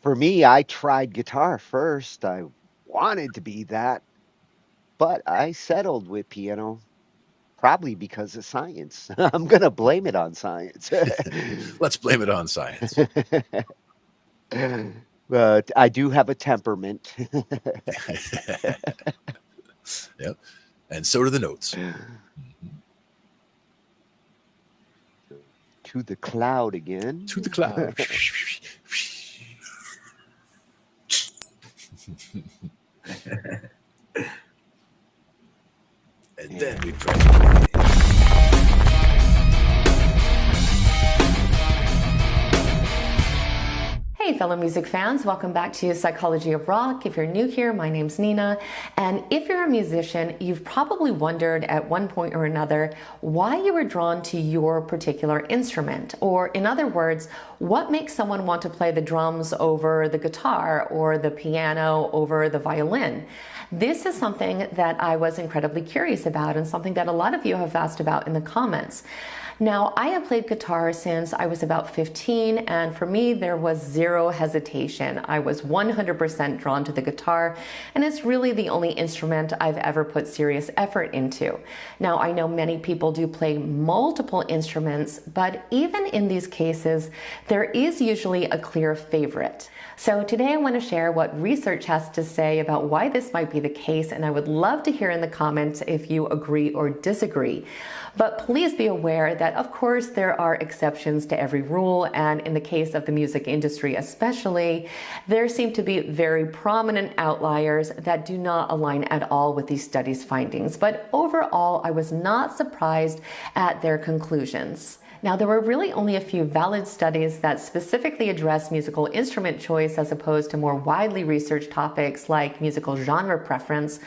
for me, I tried guitar first. I wanted to be that, but I settled with piano, probably because of science. I'm going to blame it on science. Let's blame it on science. But I do have a temperament. Yep. And so do the notes. To the cloud again. To the cloud. And then we press. Hey fellow music fans, welcome back to Psychology of Rock. If you're new here, my name's Nina, and if you're a musician, you've probably wondered at one point or another why you were drawn to your particular instrument, or in other words, what makes someone want to play the drums over the guitar or the piano over the violin. This is something that I was incredibly curious about and something that a lot of you have asked about in the comments. Now, I have played guitar since I was about 15, and for me, there was zero hesitation. I was 100% drawn to the guitar, and it's really the only instrument I've ever put serious effort into. Now, I know many people do play multiple instruments, but even in these cases, there is usually a clear favorite. So today I want to share what research has to say about why this might be the case, and I would love to hear in the comments if you agree or disagree. But please be aware that, of course, there are exceptions to every rule, and in the case of the music industry especially, there seem to be very prominent outliers that do not align at all with these studies' findings. But overall, I was not surprised at their conclusions. Now, there were really only a few valid studies that specifically address musical instrument choice as opposed to more widely researched topics like musical genre preference.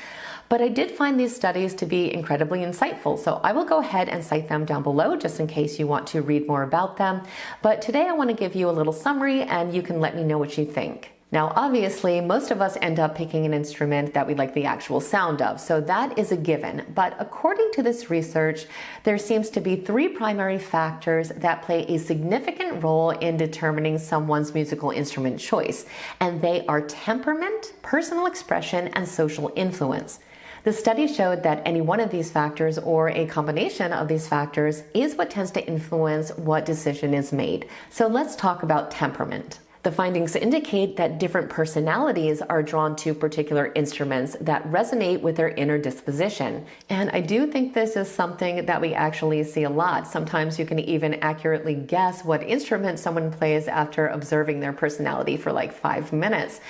But I did find these studies to be incredibly insightful, so I will go ahead and cite them down below just in case you want to read more about them. But today I want to give you a little summary and you can let me know what you think. Now, obviously, most of us end up picking an instrument that we like the actual sound of, so that is a given. But according to this research, there seems to be 3 primary factors that play a significant role in determining someone's musical instrument choice, and they are temperament, personal expression, and social influence. The study showed that any one of these factors or a combination of these factors is what tends to influence what decision is made. So let's talk about temperament. The findings indicate that different personalities are drawn to particular instruments that resonate with their inner disposition. And I do think this is something that we actually see a lot. Sometimes you can even accurately guess what instrument someone plays after observing their personality for like 5 minutes.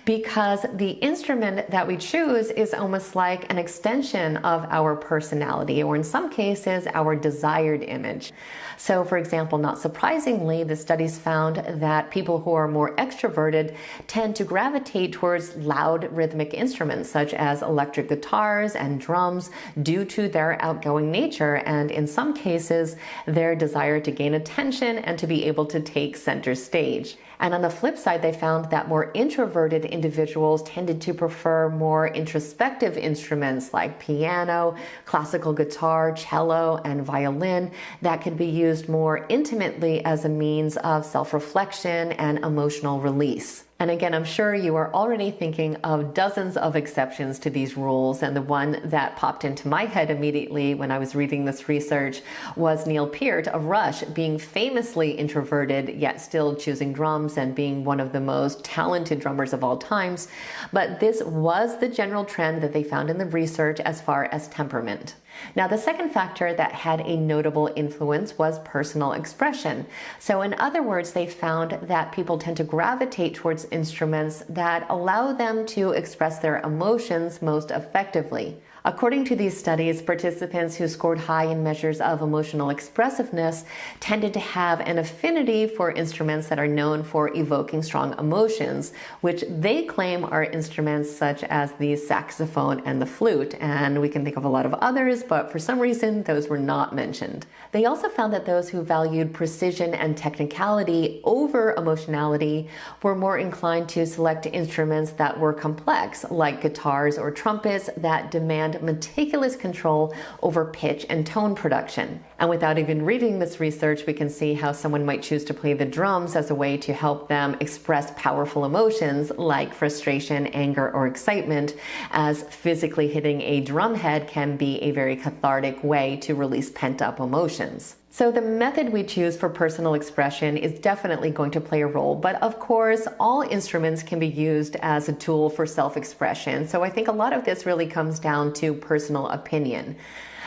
Because the instrument that we choose is almost like an extension of our personality, or in some cases, our desired image. So for example, not surprisingly, the studies found that people who are more extroverted tend to gravitate towards loud rhythmic instruments such as electric guitars and drums due to their outgoing nature and in some cases their desire to gain attention and to be able to take center stage. And on the flip side, they found that more introverted individuals tended to prefer more introspective instruments like piano, classical guitar, cello, and violin that could be used more intimately as a means of self-reflection and emotional release. And again, I'm sure you are already thinking of dozens of exceptions to these rules, and the one that popped into my head immediately when I was reading this research was Neil Peart of Rush, being famously introverted yet still choosing drums and being one of the most talented drummers of all times. But this was the general trend that they found in the research as far as temperament. Now, the second factor that had a notable influence was personal expression. So in other words, they found that people tend to gravitate towards instruments that allow them to express their emotions most effectively. According to these studies, participants who scored high in measures of emotional expressiveness tended to have an affinity for instruments that are known for evoking strong emotions, which they claim are instruments such as the saxophone and the flute. And we can think of a lot of others, but for some reason, those were not mentioned. They also found that those who valued precision and technicality over emotionality were more inclined to select instruments that were complex, like guitars or trumpets that demand meticulous control over pitch and tone production. And without even reading this research, we can see how someone might choose to play the drums as a way to help them express powerful emotions like frustration, anger, or excitement, as physically hitting a drum head can be a very cathartic way to release pent-up emotions. So the method we choose for personal expression is definitely going to play a role, but of course, all instruments can be used as a tool for self-expression. So I think a lot of this really comes down to personal opinion.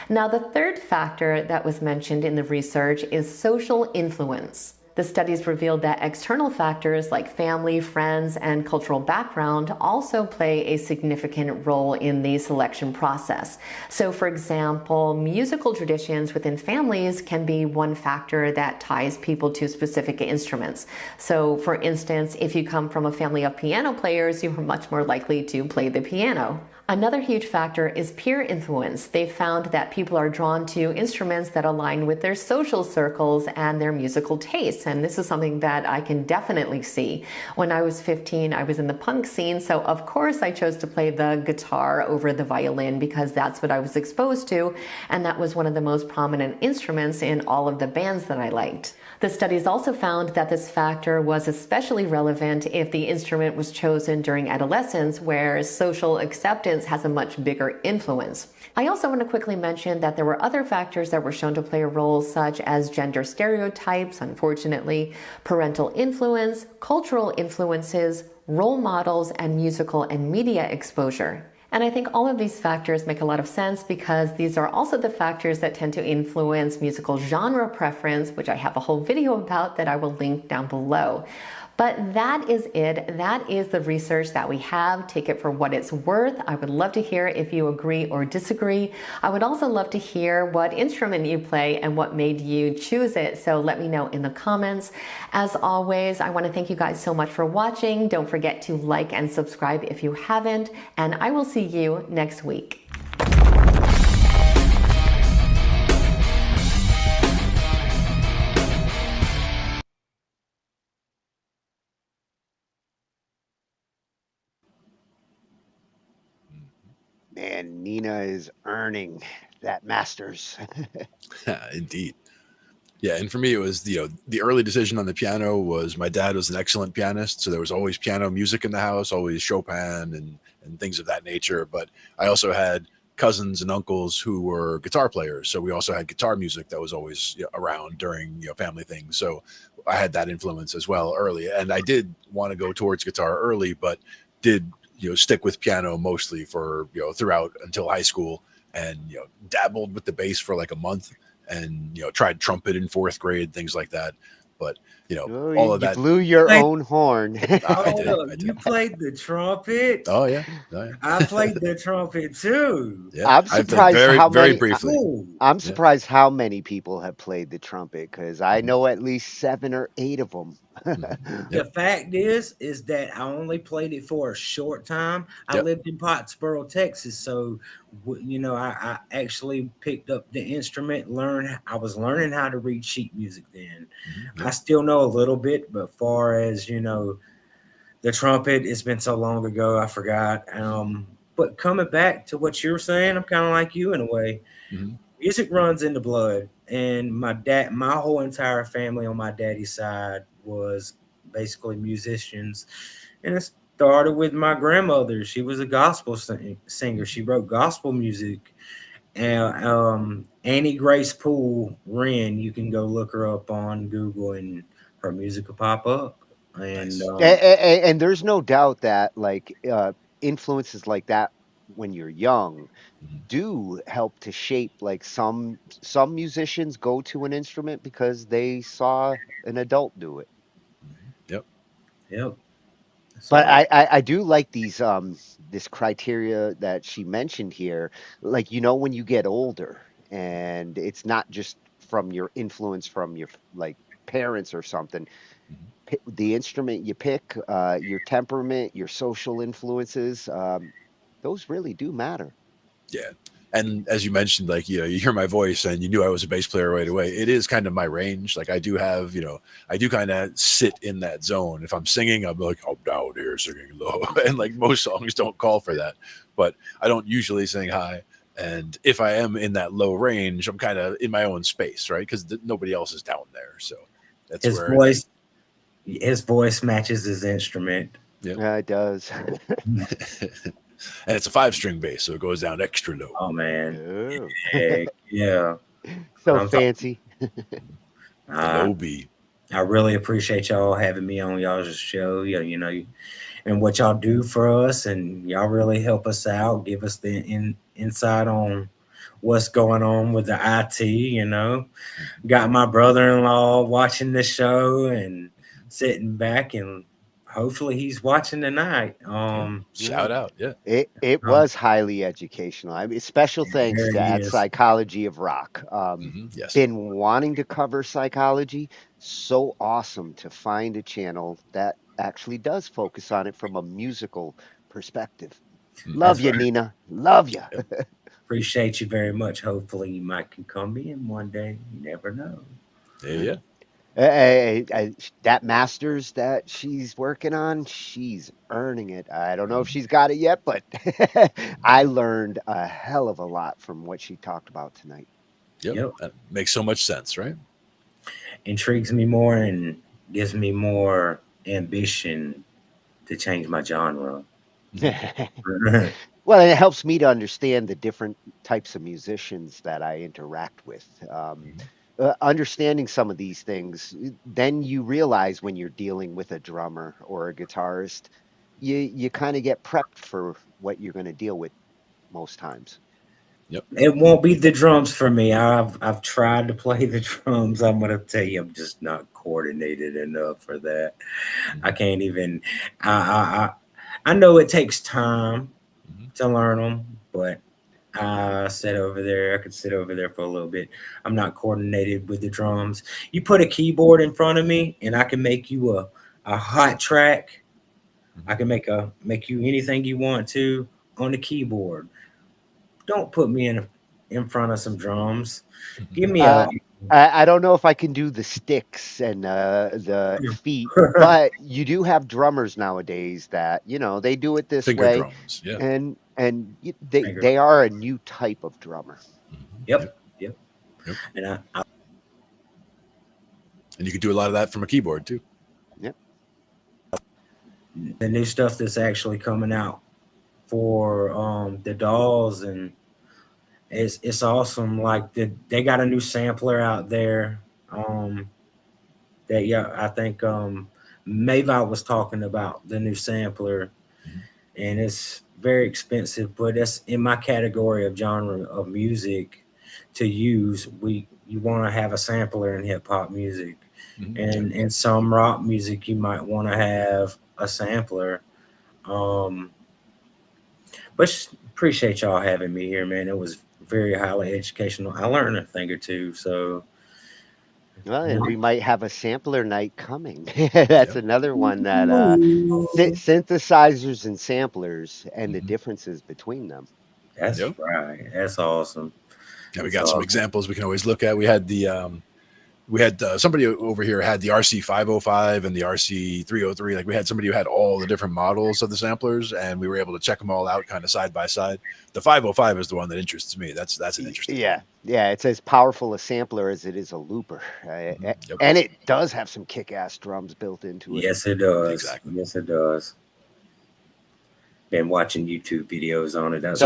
Now, the third factor that was mentioned in the research is social influence. The studies revealed that external factors like family, friends, and cultural background also play a significant role in the selection process. So, for example, musical traditions within families can be one factor that ties people to specific instruments. So, for instance, if you come from a family of piano players, you are much more likely to play the piano. Another huge factor is peer influence. They've found that people are drawn to instruments that align with their social circles and their musical tastes. And this is something that I can definitely see. When I was 15, I was in the punk scene, so of course I chose to play the guitar over the violin because that's what I was exposed to, and that was one of the most prominent instruments in all of the bands that I liked. The studies also found that this factor was especially relevant if the instrument was chosen during adolescence, where social acceptance has a much bigger influence. I also want to quickly mention that there were other factors that were shown to play a role, such as gender stereotypes, unfortunately, parental influence, cultural influences, role models, and musical and media exposure. And I think all of these factors make a lot of sense because these are also the factors that tend to influence musical genre preference, which I have a whole video about that I will link down below. But that is it. That is the research that we have. Take it for what it's worth. I would love to hear if you agree or disagree. I would also love to hear what instrument you play and what made you choose it. So let me know in the comments. As always, I want to thank you guys so much for watching. Don't forget to like and subscribe if you haven't. And I will see you next week. Man, Nina is earning that master's. Indeed. Yeah, and for me, it was the early decision on the piano was my dad was an excellent pianist, so there was always piano music in the house, always Chopin and things of that nature. But I also had cousins and uncles who were guitar players, so we also had guitar music that was always around during family things. So I had that influence as well early, and I did want to go towards guitar early, but did stick with piano mostly for throughout until high school, and dabbled with the bass for like a month, and tried trumpet in 4th grade, things like that. But all of that. You blew your own horn. I did. You played the trumpet? Oh yeah. I played the trumpet too. Yeah, I'm surprised how very many. briefly. I'm surprised how many people have played the trumpet, because I know at least 7 or 8 of them. The fact is that I only played it for a short time. I lived in Pottsboro, Texas, so I actually picked up the instrument. I was learning how to read sheet music then. I still know a little bit, but far as the trumpet, it's been so long ago, I forgot. But coming back to what you were saying, I'm kind of like you in a way. Music runs in the blood, and my whole entire family on my daddy's side was basically musicians, and it started with my grandmother. She was a gospel singer. She wrote gospel music, and Annie Grace Poole Wren, you can go look her up on Google and her music will pop up. And and there's no doubt that influences like that when you're young do help to shape, like some musicians go to an instrument because they saw an adult do it. Yep. But I do like these this criteria that she mentioned here. Like, when you get older, and it's not just from your influence from your parents or something. The instrument you pick, your temperament, your social influences, those really do matter. Yeah. And as you mentioned, you hear my voice and you knew I was a bass player right away. It is kind of my range. Like I do have, I do kind of sit in that zone. If I'm singing, I'm like, I'm down here singing low. And most songs don't call for that, but I don't usually sing high. And if I am in that low range, I'm kind of in my own space, right? Because nobody else is down there. So that's his voice matches his instrument. Yeah, it does. And it's a 5-string bass, so it goes down extra low. Oh man, yeah, so fancy. Low B. I really appreciate y'all having me on y'all's show. And what y'all do for us, and y'all really help us out, give us the insight on what's going on with the IT. Got my brother-in-law watching the show and sitting back, and hopefully he's watching tonight. Shout out. Yeah. It was highly educational. I mean, special thanks to At Psychology of Rock. Yes. Been wanting to cover psychology. So awesome to find a channel that actually does focus on it from a musical perspective. Love That's you, right. Nina. Love you. Appreciate you very much. Hopefully, you might can come in one day. You never know. Yeah. That masters that she's working on, she's earning it. I don't know if she's got it yet, but I learned a hell of a lot from what she talked about tonight. Yep. That makes so much sense, right? Intrigues me more and gives me more ambition to change my genre. Well, it helps me to understand the different types of musicians that I interact with. Understanding some of these things, then you realize when you're dealing with a drummer or a guitarist, you kind of get prepped for what you're going to deal with most times. Yep. It won't be the drums for me. I've tried to play the drums. I'm gonna tell you, I'm just not coordinated enough for that. I can't even. I know it takes time to learn them, but I sit over there. I could sit over there for a little bit. I'm not coordinated with the drums. You put a keyboard in front of me, and I can make you a hot track. I can make you anything you want to on the keyboard. Don't put me in front of some drums. Give me I don't know if I can do the sticks and the feet, but you do have drummers nowadays that they do it this Finger way, drums, yeah. and they are a new type of drummer. Yep. And you can do a lot of that from a keyboard too. Yep. The new stuff that's actually coming out for the dolls, and it's awesome. Like they got a new sampler out there. I think Mayvai was talking about the new sampler, and it's very expensive, but that's in my category of genre of music to use. You want to have a sampler in hip hop music, and in some rock music you might want to have a sampler. But appreciate y'all having me here, man. It was very highly educational. I learned a thing or two. So, Well, and we might have a sampler night coming. That's another one that synthesizers and samplers and the differences between them. That's right. That's awesome. Yeah, we got some examples we can always look at. We had somebody over here had the RC 505 and the RC 303. Like we had somebody who had all the different models of the samplers, and we were able to check them all out kind of side by side. The 505 is the one that interests me. That's an interesting one. Yeah, it's as powerful a sampler as it is a looper. And it does have some kick-ass drums built into it. Yes, it does. Exactly. Yes, it does. Been watching YouTube videos on it. That's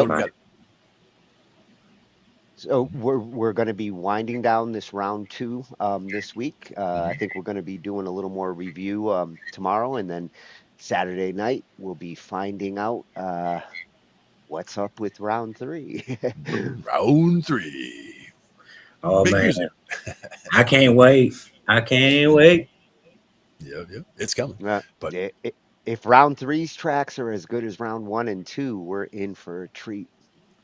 So we're going to be winding down this round 2 this week. I think we're going to be doing a little more review tomorrow, and then Saturday night we'll be finding out what's up with round 3. Round 3. Oh Big man, music. I can't wait. Yeah, it's coming. But if round 3's tracks are as good as round 1 and 2, we're in for a treat.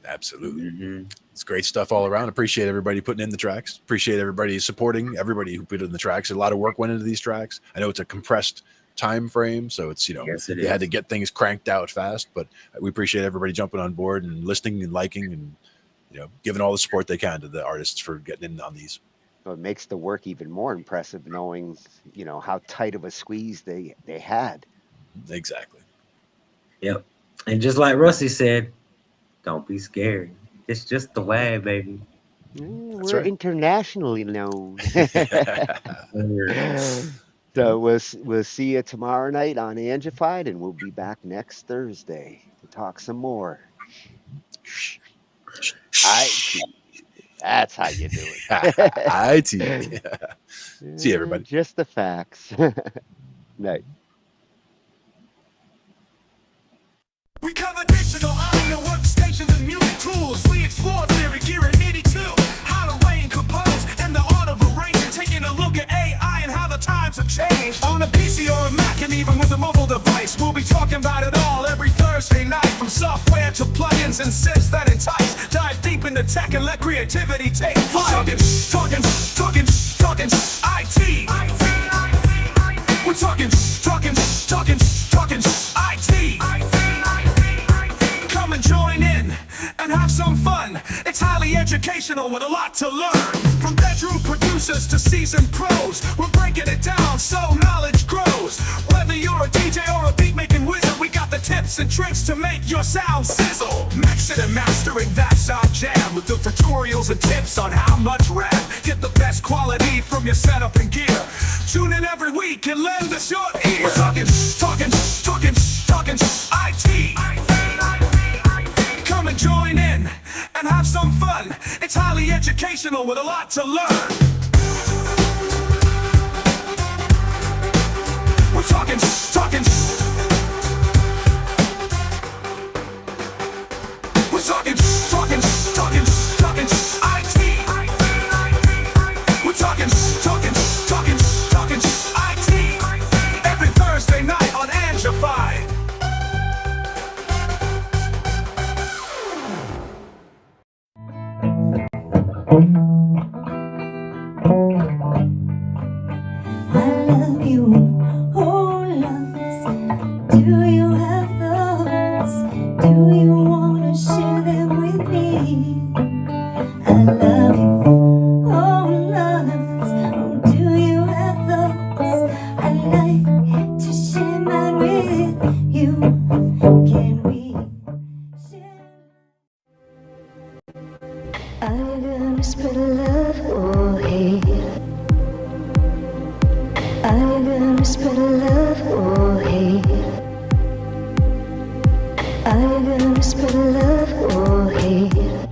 Absolutely. It's great stuff all around. Appreciate everybody putting in the tracks. Appreciate everybody supporting everybody who put in the tracks. A lot of work went into these tracks. I know it's a compressed time frame, so it's Yes, it you had is. to get things cranked out fast, but we appreciate everybody jumping on board and listening and liking and giving all the support they can to the artists for getting in on these. So it makes the work even more impressive knowing how tight of a squeeze they had. Exactly. Yep. And just like Rusty said, don't be scared. It's just the WAG, baby. We're internationally known. So we'll see you tomorrow night on Angified, and we'll be back next Thursday to talk some more. IT. That's how you do it. IT. See you, everybody. Just the facts. Night. We cover digital audio workstations and music tools. We explore theory, gear, and MIDI too. How to arrange, compose, and the art of arranging. Taking a look at AI and how the times have changed. On a PC or a Mac, and even with a mobile device, we'll be talking about it all every Thursday night. From software to plugins and synths that entice. Dive deep into tech and let creativity take flight. Talkin IT. We're talking IT. educational with a lot to learn. From bedroom producers to seasoned pros, we're breaking it down so knowledge grows. Whether you're a DJ or a beat making wizard, we got the tips and tricks to make your sound sizzle. Mixing and mastering, that's our jam, with the tutorials and tips on how much rap. Get the best quality from your setup and gear. Tune in every week and lend us your ear. We're talking IT. Come and join in and have some fun. It's highly educational with a lot to learn. We're talking We're talking IT. We're talking IT. Every Thursday night on Angified. I love you, oh loves. Do you have thoughts? Do you wanna share them with me? I love you, oh loves. Oh, do you have thoughts? I'd like to share mine with you. Can we share? Are you gonna spread love or hate? Are you gonna spread love or hate? Are you gonna spread love or hate?